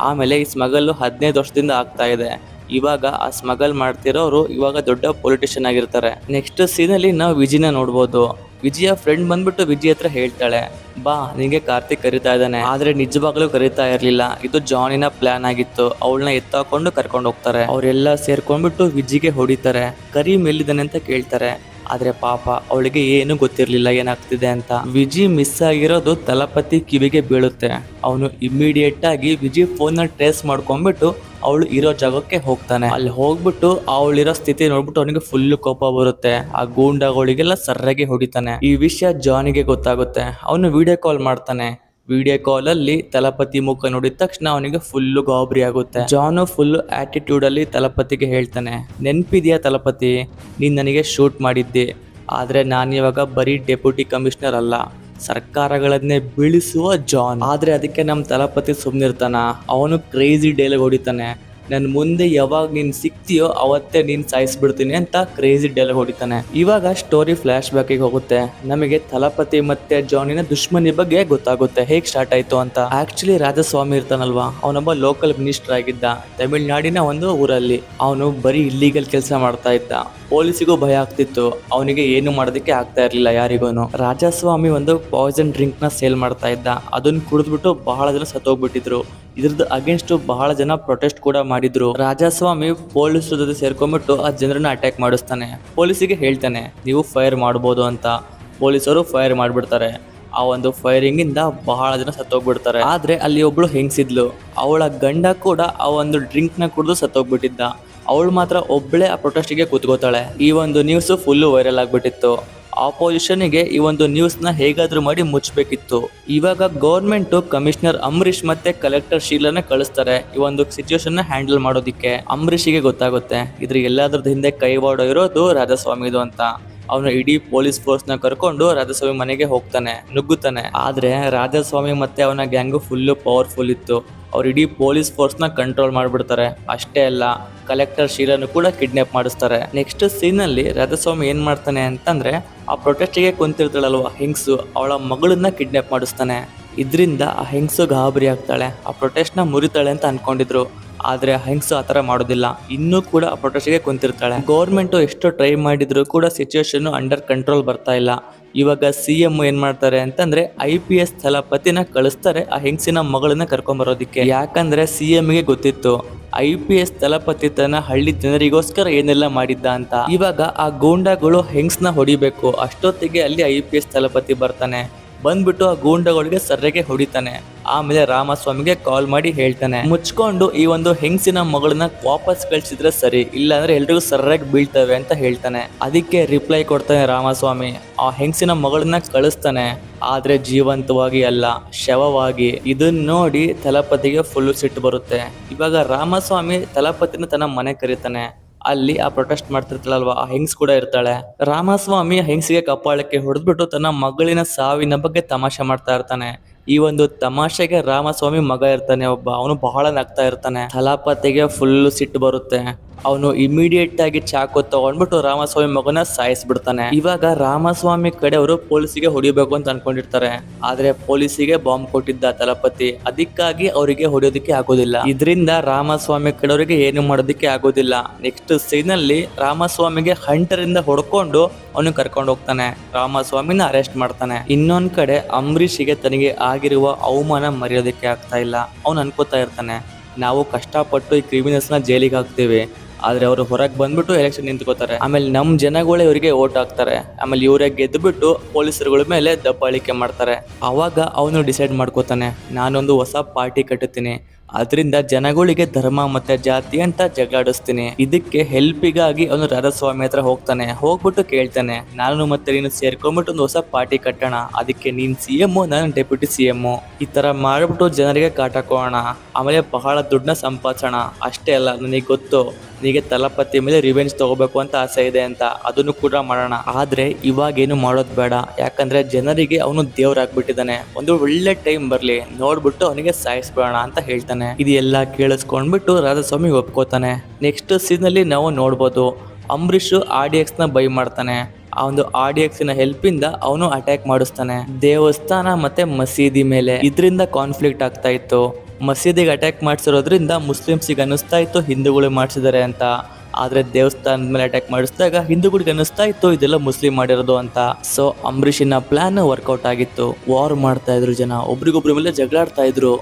ಆಮೇಲೆ ಈ ಸ್ಮಗಲ್ 15 ವರ್ಷದಿಂದ ಆಗ್ತಾ ಇದೆ. ಇವಾಗ ಆ ಸ್ಮಗಲ್ ಮಾಡ್ತಿರೋರು ಇವಾಗ ದೊಡ್ಡ ಪೊಲಿಟಿಷಿಯನ್ ಆಗಿರ್ತಾರೆ. ನೆಕ್ಸ್ಟ್ ಸೀನ್ ಅಲ್ಲಿ ನಾವು ವಿಜಿನ ನೋಡ್ಬೋದು. ವಿಜಿಯ ಫ್ರೆಂಡ್ ಬಂದ್ಬಿಟ್ಟು ವಿಜಿ ಹತ್ರ ಹೇಳ್ತಾಳೆ ಬಾ ನಿಂಗೆ ಕಾರ್ತಿಕ್ ಕರಿತಾ ಇದ್ದಾನೆ. ಆದ್ರೆ ನಿಜವಾಗ್ಲೂ ಕರಿತಾ ಇರ್ಲಿಲ್ಲ, ಇದು ಜಾನಿನ ಪ್ಲಾನ್ ಆಗಿತ್ತು. ಅವಳನ್ನ ಎತ್ತಾಕೊಂಡು ಕರ್ಕೊಂಡು ಹೋಗ್ತಾರೆ. ಅವರೆಲ್ಲ ಸೇರ್ಕೊಂಡ್ಬಿಟ್ಟು ವಿಜಿಗೆ ಹೊಡಿತಾರೆ. ಕರೀಮ್ ಎಲ್ಲಿದ್ದಾನೆ ಅಂತ ಕೇಳ್ತಾರೆ. ಆದ್ರೆ ಪಾಪ ಅವಳಿಗೆ ಏನು ಗೊತ್ತಿರ್ಲಿಲ್ಲ ಏನಾಗ್ತಿದೆ ಅಂತ. ವಿಜಿ ಮಿಸ್ ಆಗಿರೋದು ತಲಪತಿ ಕಿವಿಗೆ ಬೀಳುತ್ತೆ. ಅವನು ಇಮಿಡಿಯೇಟ್ ಆಗಿ ವಿಜಿ ಫೋನ್ ನ ಟ್ರೇಸ್ ಮಾಡ್ಕೊಂಡ್ಬಿಟ್ಟು ಅವಳು ಇರೋ ಜಾಗಕ್ಕೆ ಹೋಗ್ತಾನೆ. ಅಲ್ಲಿ ಹೋಗ್ಬಿಟ್ಟು ಅವಳಿರೋ ಸ್ಥಿತಿ ನೋಡ್ಬಿಟ್ಟು ಅವನಿಗೆ ಫುಲ್ ಕೋಪ ಬರುತ್ತೆ. ಆ ಗೂಂಡಗಳಿಗೆಲ್ಲ ಸರ್ರಾಗಿ ಹೊಡಿತಾನೆ. ಈ ವಿಷಯ ಜಾನಿಗೆ ಗೊತ್ತಾಗುತ್ತೆ. ಅವನು ವಿಡಿಯೋ ಕಾಲ್ ಮಾಡ್ತಾನೆ. ವಿಡಿಯೋ ಕಾಲ್ ಅಲ್ಲಿ ತಲಪತಿ ಮುಖ ನೋಡಿದ ತಕ್ಷಣ ಅವನಿಗೆ ಫುಲ್ ಗಾಬರಿ ಆಗುತ್ತೆ. ಜಾನು ಫುಲ್ ಆಟಿಟ್ಯೂಡ್ ಅಲ್ಲಿ ತಲಪತಿಗೆ ಹೇಳ್ತಾನೆ ನೆನ್ಪಿದ್ಯಾ ತಲಪತಿ, ನೀನ್ ನನಗೆ ಶೂಟ್ ಮಾಡಿದ್ದೆ. ಆದ್ರೆ ನಾನಿವಾಗ ಬರೀ ಡೆಪ್ಯೂಟಿ ಕಮಿಷನರ್ ಅಲ್ಲ, ಸರ್ಕಾರಗಳನ್ನೇ ಬೀಳಿಸುವ ಜಾನ್. ಆದ್ರೆ ಅದಕ್ಕೆ ನಮ್ ತಲಪತಿ ಸುಮ್ನಿರ್ತಾನ. ಅವನು ಕ್ರೇಜಿ ಡೈಲಾಗ್ ಹೊಡಿತಾನೆ, ನನ್ ಮುಂದೆ ಯಾವಾಗ ನೀನ್ ಸಿಕ್ತಿಯೋ ಅವತ್ತೇ ನೀನ್ ಸಾಯಿಸ್ಬಿಡ್ತೀನಿ ಅಂತ ಕ್ರೇಜಿ ಡೈಲಾಗ್ ಹೊಡಿತಾನೆ. ಇವಾಗ ಸ್ಟೋರಿ ಫ್ಲಾಶ್ ಬ್ಯಾಕಿಗೆ ಹೋಗುತ್ತೆ. ನಮಗೆ ತಲಪತಿ ಮತ್ತೆ ಜಾನಿನ ದುಶ್ಮನಿ ಬಗ್ಗೆ ಗೊತ್ತಾಗುತ್ತೆ, ಹೇಗ್ ಸ್ಟಾರ್ಟ್ ಆಯ್ತು ಅಂತ. ಆಕ್ಚುಲಿ ರಾಜಸ್ವಾಮಿ ಇರ್ತಾನಲ್ವಾ, ಅವನೊಬ್ಬ ಲೋಕಲ್ ಮಿನಿಸ್ಟರ್ ಆಗಿದ್ದ ತಮಿಳ್ನಾಡಿನ ಒಂದು ಊರಲ್ಲಿ. ಅವನು ಬರೀ ಇಲ್ಲಿಗಲ್ ಕೆಲಸ ಮಾಡ್ತಾ ಇದ್ದ. ಪೊಲೀಸಿಗೂ ಭಯ ಆಗ್ತಿತ್ತು, ಅವನಿಗೆ ಏನು ಮಾಡೋದಕ್ಕೆ ಆಗ್ತಾ ಇರ್ಲಿಲ್ಲ ಯಾರಿಗೂನು. ರಾಜಸ್ವಾಮಿ ಒಂದು ಪಾಯ್ಸನ್ ಡ್ರಿಂಕ್ ನ ಸೇಲ್ ಮಾಡ್ತಾ ಇದ್ದ. ಅದನ್ನ ಕುಡಿದ್ಬಿಟ್ಟು ಬಹಳ ಜನ ಸತ್ತೋಗ್ಬಿಟ್ಟಿದ್ರು. ಇದ್ರದ್ದು ಅಗೇನ್ಸ್ಟ್ ಬಹಳ ಜನ ಪ್ರೊಟೆಸ್ಟ್ ಕೂಡ ಮಾಡಿದ್ರು. ರಾಜಸ್ವಾಮಿ ಪೊಲೀಸರ ಜೊತೆ ಸೇರ್ಕೊಂಡ್ಬಿಟ್ಟು ಆ ಜನರನ್ನ ಅಟ್ಯಾಕ್ ಮಾಡಿಸ್ತಾನೆ. ಪೊಲೀಸಿಗೆ ಹೇಳ್ತಾನೆ ನೀವು ಫೈರ್ ಮಾಡ್ಬೋದು ಅಂತ. ಪೊಲೀಸರು ಫೈರ್ ಮಾಡ್ಬಿಡ್ತಾರೆ. ಆ ಒಂದು ಫೈರಿಂಗ್ ಇಂದ ಬಹಳ ಜನ ಸತ್ತೋಗ್ಬಿಡ್ತಾರೆ. ಆದ್ರೆ ಅಲ್ಲಿ ಒಬ್ಳು ಹೆಂಗ್ಸಿದ್ಲು, ಅವಳ ಗಂಡ ಕೂಡ ಆ ಒಂದು ಡ್ರಿಂಕ್ ನ ಕುಡಿದು ಸತ್ತೋಗ್ಬಿಟ್ಟಿದ್ದ. ಅವಳು ಮಾತ್ರ ಒಬ್ಬಳೇ ಆ ಪ್ರೊಟೆಸ್ಟ್ಗೆ ಕೂತ್ಕೋತಾಳೆ. ಈ ಒಂದು ನ್ಯೂಸ್ ಫುಲ್ಲು ವೈರಲ್ ಆಗ್ಬಿಟ್ಟಿತ್ತು. ಆಪೋಸಿಷನ್ಗೆ ಈ ಒಂದು ನ್ಯೂಸ್ನ ಹೇಗಾದ್ರೂ ಮಾಡಿ ಮುಚ್ಚಬೇಕಿತ್ತು. ಇವಾಗ ಗೌರ್ಮೆಂಟ್ ಕಮಿಷನರ್ ಅಂಬರೀಶ್ ಮತ್ತೆ ಕಲೆಕ್ಟರ್ ಶೀಲಾನ ಕಳಿಸ್ತಾರೆ ಈ ಒಂದು ಸಿಚುವೇಶನ್ ನ ಹ್ಯಾಂಡಲ್ ಮಾಡೋದಿಕ್ಕೆ. ಅಂಬರೀಷ್ಗೆ ಗೊತ್ತಾಗುತ್ತೆ ಇದ್ರ ಎಲ್ಲಾದ್ರದ್ದು ಹಿಂದೆ ಕೈವಾಡ ಇರೋದು ರಾಧಾಸ್ವಾಮಿದು ಅಂತ. ಅವನು ಇಡೀ ಪೊಲೀಸ್ ಫೋರ್ಸ್ ನ ಕರ್ಕೊಂಡು ರಾಧಾಸ್ವಾಮಿ ಮನೆಗೆ ಹೋಗ್ತಾನೆ, ನುಗ್ಗುತ್ತಾನೆ. ಆದ್ರೆ ರಾಧಾಸ್ವಾಮಿ ಮತ್ತೆ ಅವನ ಗ್ಯಾಂಗು ಫುಲ್ಲು ಪವರ್ಫುಲ್ ಇತ್ತು. ಅವ್ರು ಇಡೀ ಪೊಲೀಸ್ ಫೋರ್ಸ್ ನ ಕಂಟ್ರೋಲ್ ಮಾಡ್ಬಿಡ್ತಾರೆ. ಅಷ್ಟೇ ಅಲ್ಲ, ಕಲೆಕ್ಟರ್ ಶೀಲಾನು ಕೂಡ ಕಿಡ್ನಾಪ್ ಮಾಡಿಸ್ತಾರೆ. ನೆಕ್ಸ್ಟ್ ಸೀನ್ ಅಲ್ಲಿ ರಾಧಾಸ್ವಾಮಿ ಏನ್ ಮಾಡ್ತಾನೆ ಅಂತಂದ್ರೆ, ಆ ಪ್ರೊಟೆಸ್ಟ್ಗೆ ಕುಂತಿರ್ತಾಳಲ್ವಾ ಹೆಂಗ್ಸು, ಅವಳ ಮಗಳನ್ನ ಕಿಡ್ನಾಪ್ ಮಾಡಿಸ್ತಾನೆ. ಇದರಿಂದ ಆ ಹೆಂಗ್ಸು ಗಾಬರಿ ಆಗ್ತಾಳೆ. ಆ ಪ್ರೊಟೆಸ್ಟ್ ನ ಮುರಿತಾಳೆ ಅಂತ ಅನ್ಕೊಂಡಿದ್ರು. ಆದ್ರೆ ಹೆಂಗ್ಸು ಆತರ ಮಾಡೋದಿಲ್ಲ, ಇನ್ನೂ ಕೂಡ ಆ ಪ್ರೊಟೆಸ್ಟ್ಗೆ ಕುಂತಿರ್ತಾಳೆ. ಗೌರ್ಮೆಂಟ್ ಎಷ್ಟು ಟ್ರೈ ಮಾಡಿದ್ರು ಕೂಡ ಸಿಚುವೇಶನ್ ಅಂಡರ್ ಕಂಟ್ರೋಲ್ ಬರ್ತಾ ಇಲ್ಲ. ಇವಾಗ CM ಏನ್ ಮಾಡ್ತಾರೆ ಅಂತಂದ್ರೆ IPS ಥಲಪತಿನ ಕಳಿಸ್ತಾರೆ ಆ ಹೆಂಗಸಿನ ಮಗಳನ್ನ ಕರ್ಕೊಂಡ್ ಬರೋದಿಕ್ಕೆ. ಯಾಕಂದ್ರೆ CM ಗೆ ಗೊತ್ತಿತ್ತು IPS ಥಲಪತಿ ತನ್ನ ಹಳ್ಳಿ ಜನರಿಗೋಸ್ಕರ ಏನೆಲ್ಲ ಮಾಡಿದ್ದ ಅಂತ. ಇವಾಗ ಆ ಗೂಂಡಾಗಳು ಹೆಂಗ್ಸ್ನ ಹೊಡಿಬೇಕು. ಅಷ್ಟೊತ್ತಿಗೆ ಅಲ್ಲಿ IPS ಥಲಪತಿ ಬರ್ತಾನೆ. ಬಂದ್ಬಿಟ್ಟು ಆ ಗೂಂಡಗಳಿಗೆ ಸರ್ರೆಗೆ ಹೊಡಿತಾನೆ. ಆಮೇಲೆ ರಾಮಸ್ವಾಮಿಗೆ ಕಾಲ್ ಮಾಡಿ ಹೇಳ್ತಾನೆ, ಮುಚ್ಕೊಂಡು ಈ ಒಂದು ಹೆಂಗಸಿನ ಮಗಳನ್ನ ವಾಪಸ್ ಕಳ್ಸಿದ್ರೆ ಸರಿ, ಇಲ್ಲಾಂದ್ರೆ ಎಲ್ರಿಗೂ ಸರ್ರಾಗಿ ಬೀಳ್ತವೆ ಅಂತ ಹೇಳ್ತಾನೆ. ಅದಕ್ಕೆ ರಿಪ್ಲೈ ಕೊಡ್ತಾನೆ ರಾಮಸ್ವಾಮಿ. ಆ ಹೆಂಗಸಿನ ಮಗಳನ್ನ ಕಳಿಸ್ತಾನೆ, ಆದ್ರೆ ಜೀವಂತವಾಗಿ ಅಲ್ಲ, ಶವವಾಗಿ. ಇದನ್ನ ನೋಡಿ ಥಲಪತಿಗೆ ಫುಲ್ ಸಿಟ್ಟು ಬರುತ್ತೆ. ಇವಾಗ ರಾಮಸ್ವಾಮಿ ಥಲಪತಿನ ತನ್ನ ಮನೆ ಕರೀತಾನೆ. ಅಲ್ಲಿ ಆ ಪ್ರೊಟೆಸ್ಟ್ ಮಾಡ್ತಿರ್ತಾಳಲ್ವಾ ಆ ಹೆಂಗ್ಸ್ ಕೂಡ ಇರ್ತಾಳೆ. ರಾಮಸ್ವಾಮಿ ಹೆಂಗ್ಸಿಗೆ ಕಪಾಳಕ್ಕೆ ಹೊಡೆದ್ಬಿಟ್ಟು ತನ್ನ ಮಗಳಿನ ಸಾವಿನ ಬಗ್ಗೆ ತಮಾಷೆ ಮಾಡ್ತಾ ಇರ್ತಾನೆ. ಈ ಒಂದು ತಮಾಷೆಗೆ ರಾಮಸ್ವಾಮಿ ಮಗ ಇರ್ತಾನೆ ಒಬ್ಬ, ಅವನು ಬಹಳ ನಗ್ತಾ ಇರ್ತಾನೆ. ಥಲಪತಿಗೆ ಫುಲ್ ಸಿಟ್ಟು ಬರುತ್ತೆ. ಅವನು ಇಮಿಡಿಯೇಟ್ ಆಗಿ ಚಾಕು ತಗೊಂಡ್ಬಿಟ್ಟು ರಾಮಸ್ವಾಮಿ ಮಗನ ಸಾಯಿಸ್ಬಿಡ್ತಾನೆ. ಇವಾಗ ರಾಮಸ್ವಾಮಿ ಕಡೆಯವರು ಪೊಲೀಸಿಗೆ ಹೊಡಿಬೇಕು ಅಂತ ಅನ್ಕೊಂಡಿರ್ತಾರೆ. ಆದ್ರೆ ಪೊಲೀಸಿಗೆ ಬಾಂಬ್ ಕೊಟ್ಟಿದ್ದ ಥಲಪತಿ, ಅದಕ್ಕಾಗಿ ಅವರಿಗೆ ಹೊಡೆಯೋದಿಕ್ಕೆ ಆಗೋದಿಲ್ಲ. ಇದರಿಂದ ರಾಮಸ್ವಾಮಿ ಕಡೆಯವರಿಗೆ ಏನು ಮಾಡೋದಿಕ್ಕೆ ಆಗೋದಿಲ್ಲ. ನೆಕ್ಸ್ಟ್ ಸೀನ್ ಅಲ್ಲಿ ರಾಮಸ್ವಾಮಿಗೆ ಹಂಟರ್ ಇಂದ ಹೊಡ್ಕೊಂಡು ಅವನು ಕರ್ಕೊಂಡು ಹೋಗ್ತಾನೆ. ರಾಮಸ್ವಾಮಿನ ಅರೆಸ್ಟ್ ಮಾಡ್ತಾನೆ. ಇನ್ನೊಂದ್ ಕಡೆ ಅಂಬರೀಷಿಗೆ ತನಗೆ ಆಗಿರುವ ಅವಮಾನ ಮರೆಯೋದಕ್ಕೆ ಆಗ್ತಾ ಇಲ್ಲ. ಅವನು ಅನ್ಕೋತಾ ಇರ್ತಾನೆ, ನಾವು ಕಷ್ಟಪಟ್ಟು ಈ ಕ್ರಿಮಿನಲ್ಸ್ ನ ಜೈಲಿಗೆ ಹಾಕ್ತೀವಿ, ಆದ್ರೆ ಅವರು ಹೊರಗೆ ಬಂದ್ಬಿಟ್ಟು ಎಲೆಕ್ಷನ್ ನಿಂತ್ಕೋತಾರೆ. ಆಮೇಲೆ ನಮ್ ಜನಗಳೇ ಇವರಿಗೆ ಓಟ್ ಹಾಕ್ತಾರೆ. ಆಮೇಲೆ ಇವರೇ ಗೆದ್ದುಬಿಟ್ಟು ಪೊಲೀಸರುಗಳ ಮೇಲೆ ದಬ್ಬಾಳಿಕೆ ಮಾಡ್ತಾರೆ. ಅವಾಗ ಅವನು ಡಿಸೈಡ್ ಮಾಡ್ಕೋತಾನೆ, ನಾನೊಂದು ಹೊಸ ಪಾರ್ಟಿ ಕಟ್ಟುತ್ತೀನಿ, ಅದರಿಂದ ಜನಗಳಿಗೆ ಧರ್ಮ ಮತ್ತೆ ಜಾತಿ ಅಂತ ಜಗಳಾಡಿಸ್ತೀನಿ. ಇದಕ್ಕೆ ಹೆಲ್ಪಿಗಾಗಿ ಅವನು ರಾಧಾಸ್ವಾಮಿ ಹತ್ರ ಹೋಗ್ತಾನೆ. ಹೋಗ್ಬಿಟ್ಟು ಕೇಳ್ತಾನೆ, ನಾನು ಮತ್ತೆ ನೀನು ಸೇರ್ಕೊಂಡ್ಬಿಟ್ಟು ಒಂದು ಹೊಸ ಪಾರ್ಟಿ ಕಟ್ಟೋಣ, ಅದಕ್ಕೆ ನೀನ್ CM, ನಾನು ಡೆಪ್ಯೂಟಿ CM, ಈ ತರ ಮಾಡ್ಬಿಟ್ಟು ಜನರಿಗೆ ಕಾಟಾಕೋಣ, ಆಮೇಲೆ ಬಹಳ ದುಡ್ಡನ್ನ ಸಂಪಾದಿಸೋಣ. ಅಷ್ಟೇ ಅಲ್ಲ, ನನಗೆ ಗೊತ್ತು ನಿನಗೆ ಥಲಪತಿ ಮೇಲೆ ರಿವೆಂಜ್ ತಗೋಬೇಕು ಅಂತ ಆಸೆ ಇದೆ ಅಂತ, ಅದನ್ನು ಕೂಡ ಮಾಡೋಣ. ಆದ್ರೆ ಇವಾಗ ಏನು ಮಾಡೋದು ಬೇಡ, ಯಾಕಂದ್ರೆ ಜನರಿಗೆ ಅವನು ದೇವ್ರಾಗ್ಬಿಟ್ಟಿದ್ದಾನೆ. ಒಂದು ಒಳ್ಳೆ ಟೈಮ್ ಬರ್ಲಿ, ನೋಡ್ಬಿಟ್ಟು ಅವನಿಗೆ ಸಾಯಿಸ್ಬೇಡ ಅಂತ ಹೇಳ್ತಾನೆ. ಇದು ಎಲ್ಲ ಕೇಳಿಸ್ಕೊಂಡ್ಬಿಟ್ಟು ರಾಧಾಸ್ವಾಮಿ ಒಪ್ಕೋತಾನೆ. ನೆಕ್ಸ್ಟ್ ಸೀನ್ ಅಲ್ಲಿ ನಾವು ನೋಡ್ಬೋದು, ಅಂಬರೀಷ್ RDX ನ ಬೈ ಮಾಡ್ತಾನೆ. ಆ ಒಂದು RDX ನ ಹೆಲ್ಪ್ ಇಂದ ಅವನು ಅಟ್ಯಾಕ್ ಮಾಡಿಸ್ತಾನೆ ದೇವಸ್ಥಾನ ಮತ್ತೆ ಮಸೀದಿ ಮೇಲೆ. ಇದರಿಂದ ಕಾನ್ಫ್ಲಿಕ್ಟ್ ಆಗ್ತಾ ಇತ್ತು. ಮಸೀದಿಗೆ ಅಟ್ಯಾಕ್ ಮಾಡಿಸಿರೋದ್ರಿಂದ ಮುಸ್ಲಿಮ್ಸಿಗೆ ಅನ್ನಿಸ್ತಾ ಇತ್ತು ಹಿಂದೂಗಳು ಮಾಡಿಸಿದ್ದಾರೆ ಅಂತ. ಆದ್ರೆ ದೇವಸ್ಥಾನದ ಮೇಲೆ ಅಟ್ಯಾಕ್ ಮಾಡಿಸಿದಾಗ ಹಿಂದೂಗಳಿಗೆ ಅನ್ನಿಸ್ತಾ ಇತ್ತು ಇದೆಲ್ಲ ಮುಸ್ಲಿಂ ಮಾಡಿರೋದು ಅಂತ. ಸೊ ಅಂಬರೀಷಿನ ಪ್ಲಾನ್ ವರ್ಕೌಟ್ ಆಗಿತ್ತು. ವಾರ್ ಮಾಡ್ತಾ ಇದ್ರು ಜನ, ಒಬ್ರಿಗೊಬ್ರ ಮೇಲೆ ಜಗಳಾಡ್ತಾ ಇದ್ರು.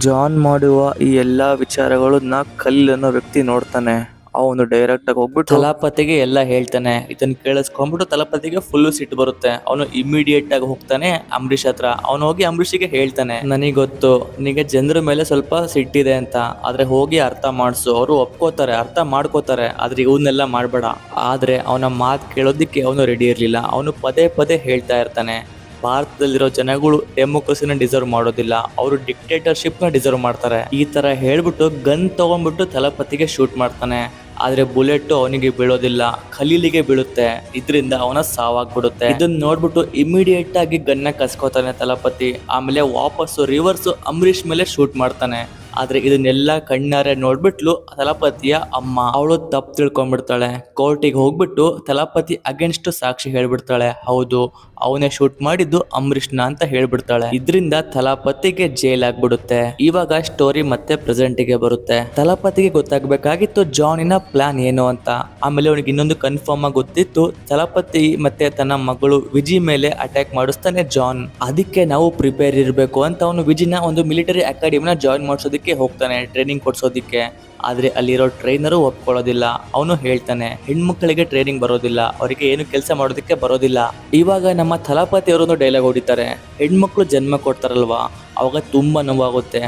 ಜಾನ್ ಮಾಡುವ ಈ ಎಲ್ಲಾ ವಿಚಾರಗಳನ್ನ ಕಲ್ಲಿಲ್ ಅನ್ನೋ ವ್ಯಕ್ತಿ ನೋಡ್ತಾನೆ. ಅವನು ಡೈರೆಕ್ಟ್ ಆಗಿ ಹೋಗ್ಬಿಟ್ಟು ಥಲಪತಿಗೆ ಎಲ್ಲ ಹೇಳ್ತಾನೆ. ಇದನ್ನ ಕೇಳಿಸ್ಕೊಂಡ್ಬಿಟ್ಟು ಥಲಪತಿಗೆ ಫುಲ್ ಸಿಟ್ಟು ಬರುತ್ತೆ. ಅವನು ಇಮಿಡಿಯೇಟ್ ಆಗಿ ಹೋಗ್ತಾನೆ ಅಂಬರೀಷ್ ಹತ್ರ. ಅವನು ಹೋಗಿ ಅಂಬರೀಷಿಗೆ ಹೇಳ್ತಾನೆ, ನನಗೆ ಗೊತ್ತು ನಿನಗೆ ಜನರ ಮೇಲೆ ಸ್ವಲ್ಪ ಸಿಟ್ಟಿದೆ ಅಂತ, ಆದ್ರೆ ಹೋಗಿ ಅರ್ಥ ಮಾಡಿಸು, ಅವರು ಒಪ್ಕೋತಾರೆ, ಅರ್ಥ ಮಾಡ್ಕೋತಾರೆ, ಆದ್ರೆ ಇವನ್ನೆಲ್ಲ ಮಾಡ್ಬೇಡ. ಆದ್ರೆ ಅವನ ಮಾತು ಕೇಳೋದಿಕ್ಕೆ ಅವನು ರೆಡಿ ಇರ್ಲಿಲ್ಲ. ಅವನು ಪದೇ ಪದೇ ಹೇಳ್ತಾ ಇರ್ತಾನೆ, ಭಾರತದಲ್ಲಿರೋ ಜನಗಳು ಡೆಮೋಕ್ರಸಿನ ಡಿಸರ್ವ್ ಮಾಡೋದಿಲ್ಲ, ಅವರು ಡಿಕ್ಟೇಟರ್ಶಿಪ್ ನ ಡಿಸರ್ವ್ ಮಾಡ್ತಾರೆ. ಈ ತರ ಹೇಳ್ಬಿಟ್ಟು ಗನ್ ತಗೊಂಡ್ಬಿಟ್ಟು ಥಲಪತಿಗೆ ಶೂಟ್ ಮಾಡ್ತಾನೆ. ಆದ್ರೆ ಬುಲೆಟ್ ಅವನಿಗೆ ಬೀಳೋದಿಲ್ಲ, ಖಲೀಲಿಗೆ ಬೀಳುತ್ತೆ. ಇದರಿಂದ ಅವನ ಸಾವಾಗ್ಬಿಡುತ್ತೆ. ಇದನ್ನ ನೋಡ್ಬಿಟ್ಟು ಇಮಿಡಿಯೇಟ್ ಆಗಿ ಗನ್ನ ಕಸ್ಕೋತಾನೆ ಥಲಪತಿ. ಆಮೇಲೆ ವಾಪಸ್ಸು ರಿವರ್ಸ್ ಅಂಬರೀಷ್ ಮೇಲೆ ಶೂಟ್ ಮಾಡ್ತಾನೆ. ಆದ್ರೆ ಇದನ್ನೆಲ್ಲ ಕಣ್ಣಾರೆ ನೋಡ್ಬಿಟ್ಲು ಥಲಪತಿಯ ಅಮ್ಮ. ಅವಳು ತಪ್ಪು ತಿಳ್ಕೊಂಡ್ಬಿಡ್ತಾಳೆ. ಕೋರ್ಟಿಗೆ ಹೋಗ್ಬಿಟ್ಟು ಥಲಪತಿ ಅಗೇನ್ಸ್ಟ್ ಸಾಕ್ಷಿ ಹೇಳ್ಬಿಡ್ತಾಳೆ, ಹೌದು ಅವನೇ ಶೂಟ್ ಮಾಡಿದ್ದು ಅಂಬರೀಷ್ನ ಅಂತ ಹೇಳ್ಬಿಡ್ತಾಳೆ. ಇದರಿಂದ ಥಲಪತಿಗೆ ಜೈಲ್ ಆಗ್ಬಿಡುತ್ತೆ. ಇವಾಗ ಸ್ಟೋರಿ ಮತ್ತೆ ಪ್ರೆಸೆಂಟ್ ಗೆ ಬರುತ್ತೆ. ಥಲಪತಿಗೆ ಗೊತ್ತಾಗ್ಬೇಕಾಗಿತ್ತು ಜಾನಿನ ಪ್ಲಾನ್ ಏನು ಅಂತ. ಆಮೇಲೆ ಅವನಿಗೆ ಇನ್ನೊಂದು ಕನ್ಫರ್ಮ್ ಆಗಿ ಗೊತ್ತಿತ್ತು, ಥಲಪತಿ ಮತ್ತೆ ತನ್ನ ಮಗಳು ವಿಜಿ ಮೇಲೆ ಅಟ್ಯಾಕ್ ಮಾಡಿಸ್ತಾನೆ ಜಾನ್. ಅದಕ್ಕೆ ನಾವು ಪ್ರಿಪೇರ್ ಇರಬೇಕು ಅಂತ ಅವನು ವಿಜಿನ ಒಂದು ಮಿಲಿಟರಿ ಅಕಾಡೆಮಿನ ಜಾಯಿನ್ ಮಾಡಿಸೋದಕ್ಕೆ ಹೋಗ್ತಾನೆ, ಟ್ರೈನಿಂಗ್ ಕೊಡ್ಸೋದಿಕ್ಕೆ. ಆದ್ರೆ ಅಲ್ಲಿರೋ ಟ್ರೈನರು ಒಪ್ಕೊಳ್ಳೋದಿಲ್ಲ. ಅವನು ಹೇಳ್ತಾನೆ, ಹೆಣ್ಮಕ್ಳಿಗೆ ಟ್ರೈನಿಂಗ್ ಬರೋದಿಲ್ಲ, ಅವರಿಗೆ ಏನು ಕೆಲಸ ಮಾಡೋದಕ್ಕೆ ಬರೋದಿಲ್ಲ. ಇವಾಗ ನಮ್ಮ ಥಲಪತಿ ಅವರೊಂದು ಡೈಲಾಗ್ ಹೊಡಿತಾರೆ, ಹೆಣ್ಮಕ್ಳು ಜನ್ಮ ಕೊಡ್ತಾರಲ್ವಾ ಅವಾಗ ತುಂಬಾ ನೋವಾಗುತ್ತೆ,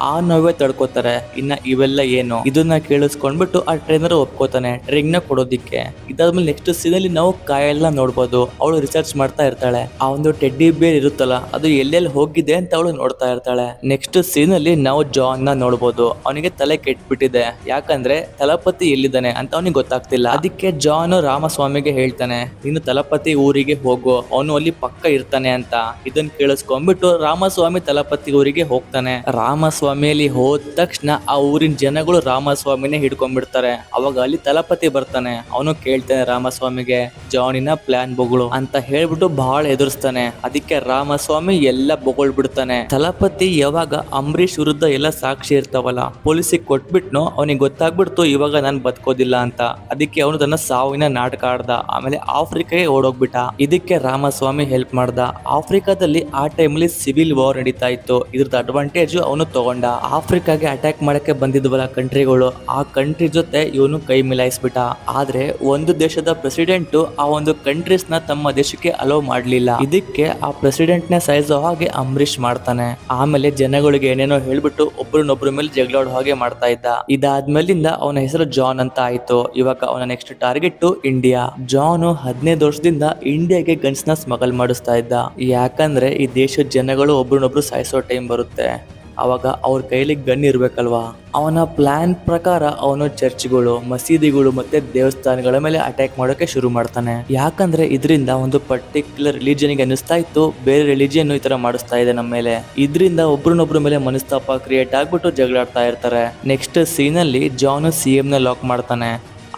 ಆ ನೋವೇ ತಡ್ಕೋತಾರೆ. ಇನ್ನ ಇವೆಲ್ಲ ಏನು ಇದನ್ನ ಕೇಳಿಸ್ಕೊಂಡ್ಬಿಟ್ಟು ಆ ಟ್ರೈನರ್ ಒಪ್ಕೋತಾನೆ ಟ್ರೈನಿಂಗ್ ನ ಕೊಡೋದಿಕ್ಕೆ. ಇದಾದ್ಮೇಲೆ ನೆಕ್ಸ್ಟ್ ಸೀನ್ ಅಲ್ಲಿ ನಾವು ಕಾಯೆಲ್ಲ ನೋಡ್ಬೋದು. ಅವಳು ರಿಸರ್ಚ್ ಮಾಡ್ತಾ ಇರ್ತಾಳೆ. ಆ ಒಂದು ಟೆಡ್ಡಿ ಬೇರ್ ಇರುತ್ತಲ್ಲ ಅದು ಎಲ್ಲೆಲ್ಲಿ ಹೋಗಿದೆ ಅಂತ ಅವಳು ನೋಡ್ತಾ ಇರ್ತಾಳೆ. ನೆಕ್ಸ್ಟ್ ಸೀನ್ ಅಲ್ಲಿ ನಾವು ಜಾನ್ ನ ನೋಡ್ಬೋದು. ಅವನಿಗೆ ತಲೆ ಕೆಟ್ಬಿಟ್ಟಿದೆ. ಯಾಕಂದ್ರೆ ತಲಪತಿ ಎಲ್ಲಿದ್ದಾನೆ ಅಂತ ಅವನಿಗೆ ಗೊತ್ತಾಗ್ತಿಲ್ಲ. ಅದಕ್ಕೆ ಜಾನ್ ರಾಮಸ್ವಾಮಿಗೆ ಹೇಳ್ತಾನೆ, ನೀನು ತಲಪತಿ ಊರಿಗೆ ಹೋಗು, ಅವನು ಅಲ್ಲಿ ಪಕ್ಕ ಇರ್ತಾನೆ ಅಂತ. ಇದನ್ನ ಕೇಳಿಸ್ಕೊಂಡ್ಬಿಟ್ಟು ರಾಮಸ್ವಾಮಿ ತಲಪತಿ ಊರಿಗೆ ಹೋಗ್ತಾನೆ. ರಾಮಸ್ವಾಮಿಯಲ್ಲಿ ಹೋದ ತಕ್ಷಣ ಆ ಊರಿನ ಜನಗಳು ರಾಮಸ್ವಾಮಿನೇ ಹಿಡ್ಕೊಂಡ್ಬಿಡ್ತಾರೆ. ಅವಾಗ ಅಲ್ಲಿ ತಲಪತಿ ಬರ್ತಾನೆ. ಅವನು ಕೇಳ್ತಾನೆ ರಾಮಸ್ವಾಮಿಗೆ ಜಾನಿನ ಪ್ಲಾನ್ ಬೊಗಳು ಅಂತ ಹೇಳ್ಬಿಟ್ಟು ಬಹಳ ಎದುರಿಸ್ತಾನೆ. ಅದಕ್ಕೆ ರಾಮಸ್ವಾಮಿ ಎಲ್ಲ ಬೊಗಳ್ಬಿಡ್ತಾನೆ. ತಲಪತಿ ಯಾವಾಗ ಅಂಬರೀಷ್ ವಿರುದ್ಧ ಎಲ್ಲ ಸಾಕ್ಷಿ ಇರ್ತಾವಲ್ಲ ಪೊಲೀಸಿಗೆ ಕೊಟ್ಬಿಟ್ನೋ ಅವನಿಗೆ ಗೊತ್ತಾಗ್ಬಿಡ್ತು ಇವಾಗ ನಾನು ಬದುಕೋದಿಲ್ಲ ಅಂತ. ಅದಕ್ಕೆ ಅವನು ತನ್ನ ಸಾವಿನ ನಾಟಕ ಆಡ್ದ. ಆಮೇಲೆ ಆಫ್ರಿಕಾಗೆ ಓಡೋಗ್ಬಿಟ್ಟ. ಇದಕ್ಕೆ ರಾಮಸ್ವಾಮಿ ಹೆಲ್ಪ್ ಮಾಡ್ದ. ಆಫ್ರಿಕಾದಲ್ಲಿ ಆ ಟೈಮಲ್ಲಿ ಸಿವಿಲ್ ವಾರ್ ನಡೀತಾ ಇತ್ತು. ಇದ್ರದ್ದು ಅಡ್ವಾಂಟೇಜ್ ಅವನು ತಗೊಂಡ. ಆಫ್ರಿಕಾಗೆ ಅಟ್ಯಾಕ್ ಮಾಡಕ್ಕೆ ಬಂದಿದ್ವಲ್ಲ ಕಂಟ್ರಿಗಳು, ಆ ಕಂಟ್ರಿ ಜೊತೆ ಇವನು ಕೈ ಮಿಲಾಯಿಸ್ಬಿಟ್ಟ. ಆದ್ರೆ ಒಂದು ದೇಶದ ಪ್ರೆಸಿಡೆಂಟ್ ಆ ಒಂದು ಕಂಟ್ರೀಸ್ ನ ತಮ್ಮ ದೇಶಕ್ಕೆ ಅಲೋ ಮಾಡ್ಲಿಲ್ಲ. ಇದಕ್ಕೆ ಆ ಪ್ರೆಸಿಡೆಂಟ್ ನ ಸಾಯಿಸೋ ಹಾಗೆ ಅಂಬರೀಷ್ ಮಾಡ್ತಾನೆ. ಆಮೇಲೆ ಜನಗಳಿಗೆ ಏನೇನೋ ಹೇಳ್ಬಿಟ್ಟು ಒಬ್ರನ್ನೊಬ್ರ ಮೇಲೆ ಜಗಳಾಡೋ ಹಾಗೆ ಮಾಡ್ತಾ ಇದ್ದ. ಇದಾದ್ಮೇಲಿಂದ ಅವನ ಹೆಸರು ಜಾನ್ ಅಂತ ಆಯ್ತು. ಇವಾಗ ಅವನ ನೆಕ್ಸ್ಟ್ ಟಾರ್ಗೆಟ್ ಇಂಡಿಯಾ. ಜಾನ್ 15 ವರ್ಷದಿಂದ ಇಂಡಿಯಾಗೆ ಗನ್ಸ್ ನ ಸ್ಮಗಲ್ ಮಾಡಿಸ್ತಾ ಇದ್ದ. ಯಾಕಂದ್ರೆ ಈ ದೇಶದ ಜನಗಳು ಒಬ್ರನ್ನೊಬ್ರು ಸಾಯಿಸೋ ಟೈಮ್ ಬರುತ್ತೆ, ಅವಾಗ ಅವ್ರ ಕೈಲಿ ಗನ್ ಇರ್ಬೇಕಲ್ವಾ. ಅವನ ಪ್ಲಾನ್ ಪ್ರಕಾರ ಅವನು ಚರ್ಚ್ಗಳು, ಮಸೀದಿಗಳು ಮತ್ತೆ ದೇವಸ್ಥಾನಗಳ ಮೇಲೆ ಅಟ್ಯಾಕ್ ಮಾಡೋಕೆ ಶುರು ಮಾಡ್ತಾನೆ. ಯಾಕಂದ್ರೆ ಇದರಿಂದ ಒಂದು ಪರ್ಟಿಕ್ಯುಲರ್ ರಿಲಿಜಿಯನ್ ಗೆ ಅನಿಸ್ತಾ ಇತ್ತು ಬೇರೆ ರಿಲಿಜಿಯನ್ ಈ ತರ ಮಾಡಿಸ್ತಾ ಇದೆ ನಮ್ಮ ಮೇಲೆ. ಇದರಿಂದ ಒಬ್ರನ್ನೊಬ್ರ ಮೇಲೆ ಮನಸ್ತಾಪ ಕ್ರಿಯೇಟ್ ಆಗ್ಬಿಟ್ಟು ಜಗಳಾಡ್ತಾ ಇರ್ತಾರೆ. ನೆಕ್ಸ್ಟ್ ಸೀನ್ ಅಲ್ಲಿ ಜಾನ್ CM ನ ಲಾಕ್ ಮಾಡ್ತಾನೆ.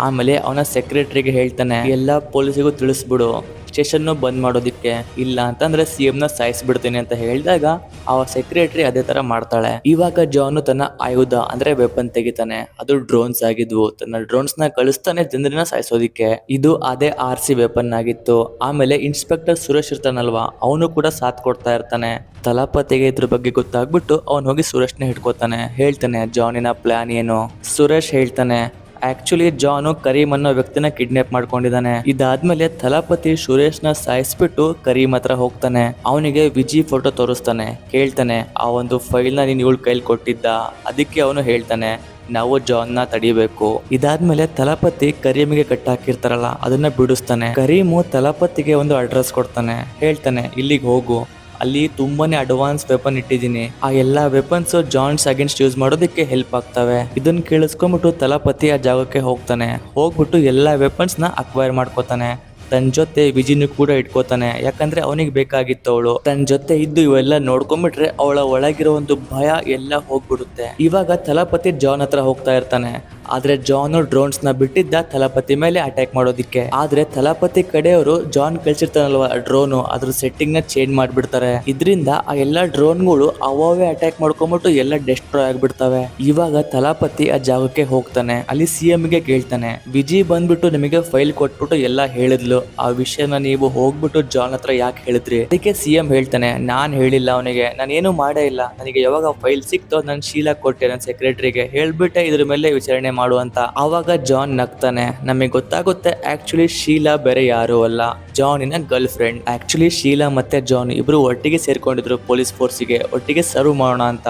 ಆಮೇಲೆ ಅವನ ಸೆಕ್ರೆಟರಿಗೆ ಹೇಳ್ತಾನೆ, ಎಲ್ಲಾ ಪೊಲೀಸಿಗೂ ತಿಳಿಸ್ಬಿಡು ಸ್ಟೇಷನ್ ಬಂದ್ ಮಾಡೋದಿಕ್ಕೆ, ಇಲ್ಲ ಅಂತಂದ್ರೆ CM ನ ಸಾಯಿಸ್ಬಿಡ್ತೀನಿ ಅಂತ ಹೇಳಿದಾಗ ಆ ಸೆಕ್ರೆಟರಿ ಅದೇ ತರ ಮಾಡ್ತಾಳೆ. ಇವಾಗ ಜಾನ್ ತನ್ನ ಆಯುಧ ಅಂದ್ರೆ ವೆಪನ್ ತೆಗಿತಾನೆ. ಅದು ಡ್ರೋನ್ಸ್ ಆಗಿದ್ವು. ತನ್ನ ಡ್ರೋನ್ಸ್ ನ ಕಳಿಸ್ತಾನೆ ಜನರನ್ನ ಸಾಯಿಸೋದಿಕ್ಕೆ. ಇದು ಅದೇ RC ವೆಪನ್ ಆಗಿತ್ತು. ಆಮೇಲೆ ಇನ್ಸ್ಪೆಕ್ಟರ್ ಸುರೇಶ್ ಇರ್ತಾನಲ್ವಾ, ಅವನು ಕೂಡ ಸಾಥ್ ಕೊಡ್ತಾ ಇರ್ತಾನೆ. ತಲಪತಿಗೆ ಇದ್ರ ಬಗ್ಗೆ ಗೊತ್ತಾಗ್ಬಿಟ್ಟು ಅವನು ಹೋಗಿ ಸುರೇಶ್ನ ಹಿಡ್ಕೋತಾನೆ. ಹೇಳ್ತಾನೆ ಜಾನಿನ ಪ್ಲಾನ್ ಏನು. ಸುರೇಶ್ ಹೇಳ್ತಾನೆ, ಆಕ್ಚುಲಿ ಜಾನು ಕರೀಮ್ ಅನ್ನೋ ವ್ಯಕ್ತಿನ ಕಿಡ್ನಾಪ್ ಮಾಡ್ಕೊಂಡಿದ್ದಾನೆ. ಇದಾದ್ಮೇಲೆ ತಲಪತಿ ಸುರೇಶ್ನ ಸಾಯಿಸ್ಬಿಟ್ಟು ಕರೀಮ್ ಹತ್ರ ಹೋಗ್ತಾನೆ. ಅವನಿಗೆ ವಿಜಿ ಫೋಟೋ ತೋರಿಸ್ತಾನೆ. ಕೇಳ್ತಾನೆ, ಆ ಒಂದು ಫೈಲ್ ನ ನೀನ್ ಇವಳ ಕೈಲಿ ಕೊಟ್ಟಿದ್ದ. ಅದಕ್ಕೆ ಅವನು ಹೇಳ್ತಾನೆ, ನಾವು ಜಾನ್ ನ ತಡಿಬೇಕು. ಇದಾದ್ಮೇಲೆ ತಲಪತಿ ಕರೀಮಿಗೆ ಕಟ್ಟಾಕಿರ್ತಾರಲ್ಲ ಅದನ್ನ ಬಿಡಿಸ್ತಾನೆ. ಕರೀಮು ತಲಪತಿಗೆ ಒಂದು ಅಡ್ರೆಸ್ ಕೊಡ್ತಾನೆ. ಹೇಳ್ತಾನೆ, ಇಲ್ಲಿಗೆ ಹೋಗು, ಅಲ್ಲಿ ತುಂಬಾನೇ ಅಡ್ವಾನ್ಸ್ ವೆಪನ್ ಇಟ್ಟಿದ್ದೀನಿ. ಆ ಎಲ್ಲಾ ವೆಪನ್ಸ್ ಜಾನ್ಸ್ ಅಗೇನ್ಸ್ಟ್ ಯೂಸ್ ಮಾಡೋದಕ್ಕೆ ಹೆಲ್ಪ್ ಆಗ್ತವೆ. ಇದನ್ನ ಕೇಳಿಸ್ಕೊಂಡ್ಬಿಟ್ಟು ತಲಪತಿ ಆ ಜಾಗಕ್ಕೆ ಹೋಗ್ತಾನೆ. ಹೋಗ್ಬಿಟ್ಟು ಎಲ್ಲಾ ವೆಪನ್ಸ್ ನ ಅಕ್ವೈರ್ ಮಾಡ್ಕೋತಾನೆ. ತನ್ನ ಜೊತೆ ವಿಜಿನು ಕೂಡ ಇಟ್ಕೋತಾನೆ. ಯಾಕಂದ್ರೆ ಅವನಿಗೆ ಬೇಕಾಗಿತ್ತು ಅವಳು ತನ್ನ ಜೊತೆ ಇದ್ದು ಇವೆಲ್ಲ ನೋಡ್ಕೊಂಡ್ಬಿಟ್ರೆ ಅವಳ ಒಳಗಿರೋ ಒಂದು ಭಯ ಎಲ್ಲ ಹೋಗ್ಬಿಡುತ್ತೆ. ಇವಾಗ ತಲಪತಿ ಜಾನ್ ಹತ್ರ ಹೋಗ್ತಾ ಇರ್ತಾನೆ. ಆದ್ರೆ ಜಾನು ಡ್ರೋನ್ಸ್ ನ ಬಿಟ್ಟಿದ್ದ ತಲಪತಿ ಮೇಲೆ ಅಟ್ಯಾಕ್ ಮಾಡೋದಿಕ್ಕೆ. ಆದ್ರೆ ತಲಪತಿ ಕಡೆಯವರು ಜಾನ್ ಕಳ್ಸಿರ್ತಾನಲ್ವಾ ಡ್ರೋನು, ಅದ್ರ ಸೆಟ್ಟಿಂಗ್ ನ ಚೇಂಜ್ ಮಾಡ್ಬಿಡ್ತಾರೆ. ಇದರಿಂದ ಆ ಎಲ್ಲಾ ಡ್ರೋನ್ಗಳು ಅವೇ ಅಟ್ಯಾಕ್ ಮಾಡ್ಕೊಂಡ್ಬಿಟ್ಟು ಎಲ್ಲ ಡೆಸ್ಟ್ರಾಯ್ ಆಗ್ಬಿಡ್ತವೆ. ಇವಾಗ ತಲಪತಿ ಆ ಜಾಗಕ್ಕೆ ಹೋಗ್ತಾನೆ. ಅಲ್ಲಿ CM ಗೆ ಕೇಳ್ತಾನೆ, ವಿಜಿ ಬಂದ್ಬಿಟ್ಟು ನಿಮಗೆ ಫೈಲ್ ಕೊಟ್ಬಿಟ್ಟು ಎಲ್ಲ ಹೇಳಿದ್ಲು, ಆ ವಿಷಯನ ನೀವು ಹೋಗ್ಬಿಟ್ಟು ಜಾನ್ ಹತ್ರ ಯಾಕೆ ಹೇಳಿದ್ರಿ? ಅದಕ್ಕೆ CM ಹೇಳ್ತಾನೆ, ನಾನ್ ಹೇಳಿಲ್ಲ ಅವನಿಗೆ, ನಾನೇನು ಮಾಡೇ ಇಲ್ಲ. ನನಗೆ ಯಾವಾಗ ಫೈಲ್ ಸಿಕ್ತೋ ನಾನು ಶೀಲಾ ಕೊಟ್ಟೆ ನನ್ನ ಸೆಕ್ರೆಟರಿಗೆ, ಹೇಳ್ಬಿಟ್ಟೆ ಇದ್ರ ಮೇಲೆ ವಿಚಾರಣೆ ಮಾಡುವಂತ. ಅವಾಗ ಜಾನ್ ನಗ್ತಾನೆ. ನಮಗೆ ಗೊತ್ತಾಗುತ್ತೆ ಆಕ್ಚುಲಿ ಶೀಲಾ ಬೇರೆ ಯಾರು ಅಲ್ಲ, ಜಾನಿನ ಗರ್ಲ್ ಫ್ರೆಂಡ್. ಆಕ್ಚುಲಿ ಶೀಲಾ ಮತ್ತೆ ಜಾನ್ ಇಬ್ರು ಒಟ್ಟಿಗೆ ಸೇರ್ಕೊಂಡಿದ್ರು ಪೊಲೀಸ್ ಫೋರ್ಸಿಗೆ, ಒಟ್ಟಿಗೆ ಸರ್ವ್ ಮಾಡೋಣ ಅಂತ.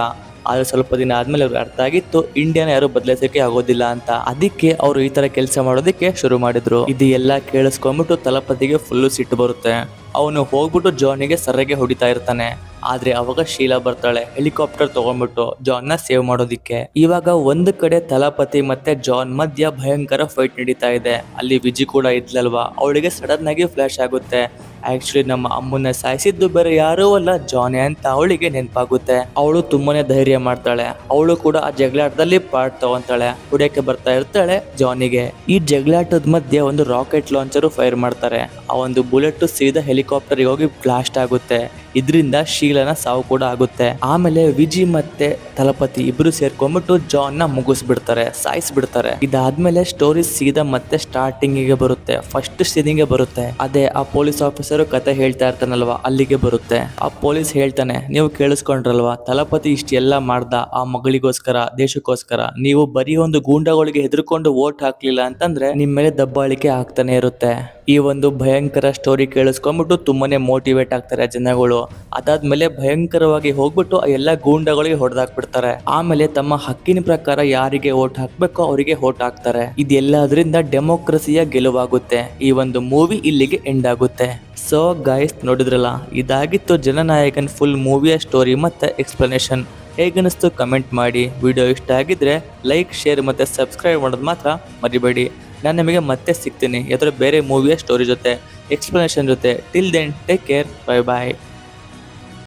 ಆದ್ರೆ ಸ್ವಲ್ಪ ದಿನ ಆದ್ಮೇಲೆ ಅವ್ರಿಗೆ ಅರ್ಥ ಆಗಿತ್ತು ಇಂಡಿಯಾನ ಯಾರು ಬದಲಾಯಿಸಕ್ಕೆ ಆಗೋದಿಲ್ಲ ಅಂತ. ಅದಕ್ಕೆ ಅವರು ಈ ತರ ಕೆಲಸ ಮಾಡೋದಕ್ಕೆ ಶುರು ಮಾಡಿದ್ರು. ಇದು ಎಲ್ಲ ಕೇಳಿಸ್ಕೊಂಡ್ಬಿಟ್ಟು ತಲಪತಿಗೆ ಫುಲ್ಲು ಸಿಟ್ಟು ಬರುತ್ತೆ. ಅವನು ಹೋಗ್ಬಿಟ್ಟು ಜಾನಿಗೆ ಸರಿಯಾಗಿ ಹೊಡಿತಾ ಇರ್ತಾನೆ. ಆದ್ರೆ ಅವಾಗ ಶೀಲಾ ಬರ್ತಾಳೆ ಹೆಲಿಕಾಪ್ಟರ್ ತಗೊಂಡ್ಬಿಟ್ಟು ಜಾನ್ ನ ಸೇವ್ ಮಾಡೋದಿಕ್ಕೆ. ಇವಾಗ ಒಂದು ಕಡೆ ತಲಪತಿ ಮತ್ತೆ ಜಾನ್ ಮಧ್ಯ ಭಯಂಕರ ಫೈಟ್ ನಡೀತಾ ಇದೆ. ಅಲ್ಲಿ ವಿಜಿ ಕೂಡ ಇದ್ಲಲ್ವಾ, ಅವಳಿಗೆ ಸಡನ್ ಆಗಿ ಫ್ಲಾಶ್ ಆಗುತ್ತೆ. ಆಕ್ಚುಲಿ ನಮ್ಮ ಅಮ್ಮನ್ನ ಸಾಯಿಸಿದ್ದು ಬೇರೆ ಯಾರೂ ಅಲ್ಲ ಜಾನೆ ಅಂತ ಅವಳಿಗೆ ನೆನಪಾಗುತ್ತೆ. ಅವಳು ತುಂಬಾನೇ ಧೈರ್ಯ ಮಾಡ್ತಾಳೆ. ಅವಳು ಕೂಡ ಆ ಜಗಳಾಟದಲ್ಲಿ ಪಾರ್ಟ್ ತಗೊಂತಾಳೆ. ಹುಡಿಯಕ್ಕೆ ಬರ್ತಾ ಇರ್ತಾಳೆ ಜಾನಿಗೆ. ಈ ಜಗಳಾಟದ ಮಧ್ಯೆ ಒಂದು ರಾಕೆಟ್ ಲಾಂಚರ್ ಫೈರ್ ಮಾಡ್ತಾರೆ. ಆ ಒಂದು ಬುಲೆಟ್ ಸೀದಾ ಹೆಲಿಕಾಪ್ಟರ್ ಹೋಗಿ ಬ್ಲಾಸ್ಟ್ ಆಗುತ್ತೆ. ಇದರಿಂದ ಶೀಲನ ಸಾವು ಕೂಡ ಆಗುತ್ತೆ. ಆಮೇಲೆ ವಿಜಿ ಮತ್ತೆ ತಲಪತಿ ಇಬ್ರು ಸೇರ್ಕೊಂಡ್ಬಿಟ್ಟು ಜಾನ್ ನ ಮುಗಿಸ್ಬಿಡ್ತಾರೆ, ಸಾಯಿಸ್ಬಿಡ್ತಾರೆ. ಇದಾದ್ಮೇಲೆ ಸ್ಟೋರಿ ಸೀದಾ ಮತ್ತೆ ಸ್ಟಾರ್ಟಿಂಗ್ ಗೆ ಬರುತ್ತೆ, ಫಸ್ಟ್ ಸೀನಿಗೆ ಬರುತ್ತೆ. ಅದೇ ಆ ಪೊಲೀಸ್ ಆಫೀಸರ್ ಕತೆ ಹೇಳ್ತಾ ಇರ್ತಾನಲ್ವಾ ಅಲ್ಲಿಗೆ ಬರುತ್ತೆ. ಆ ಪೊಲೀಸ್ ಹೇಳ್ತಾನೆ, ನೀವು ಕೇಳಿಸ್ಕೊಂಡ್ರಲ್ವಾ ತಲಪತಿ ಇಷ್ಟೆಲ್ಲ ಮಾಡ್ದ ಆ ಮಗಳಿಗೋಸ್ಕರ, ದೇಶಕ್ಕೋಸ್ಕರ. ನೀವು ಬರೀ ಒಂದು ಗೂಂಡಾಗಳಿಗೆ ಹೆದರ್ಕೊಂಡು ವೋಟ್ ಹಾಕ್ಲಿಲ್ಲ ಅಂತಂದ್ರೆ ನಿಮ್ ಮೇಲೆ ದಬ್ಬಾಳಿಕೆ ಆಗ್ತಾನೆ ಇರುತ್ತೆ. ಈ ಒಂದು ಭಯಂಕರ ಸ್ಟೋರಿ ಕೇಳಿಸ್ಕೊಂಡ್ಬಿಟ್ಟು ತುಂಬಾನೇ ಮೋಟಿವೇಟ್ ಆಗ್ತಾರೆ ಜನಗಳು. ಅದಾದ್ಮೇಲೆ ಭಯಂಕರವಾಗಿ ಹೋಗ್ಬಿಟ್ಟು ಆ ಎಲ್ಲ ಗೂಂಡಗಳಿಗೆ ಹೊಡೆದಾಕ್ಬಿಡ್ತಾರೆ. ಆಮೇಲೆ ತಮ್ಮ ಹಕ್ಕಿನ ಪ್ರಕಾರ ಯಾರಿಗೆ ಓಟ್ ಹಾಕ್ಬೇಕೋ ಅವರಿಗೆ ಓಟ್ ಹಾಕ್ತಾರೆ. ಇದೆಲ್ಲದ್ರಿಂದ ಡೆಮೋಕ್ರಸಿಯ ಗೆಲುವಾಗುತ್ತೆ. ಈ ಒಂದು ಮೂವಿ ಇಲ್ಲಿಗೆ ಎಂಡ್ ಆಗುತ್ತೆ. ಸೊ ಗೈಸ್, ನೋಡಿದ್ರಲ್ಲ, ಇದಾಗಿತ್ತು ಜನನಾಯಕನ್ ಫುಲ್ ಮೂವಿಯ ಸ್ಟೋರಿ ಮತ್ತೆ ಎಕ್ಸ್ಪ್ಲನೇಷನ್. ಹೇಗನಿಸ್ತು ಕಮೆಂಟ್ ಮಾಡಿ. ವಿಡಿಯೋ ಇಷ್ಟ ಆಗಿದ್ರೆ ಲೈಕ್, ಶೇರ್ ಮತ್ತೆ ಸಬ್ಸ್ಕ್ರೈಬ್ ಮಾಡೋದು ಮಾತ್ರ ಮರಿಬೇಡಿ. ನಾನು ನಿಮಗೆ ಮತ್ತೆ ಸಿಗ್ತೀನಿ ಯಾವ್ದಾದ್ರು ಬೇರೆ ಮೂವಿಯ ಸ್ಟೋರಿ ಜೊತೆ, ಎಕ್ಸ್ಪ್ಲನೇಷನ್ ಜೊತೆ. Till then take care, bye ಬಾಯ್.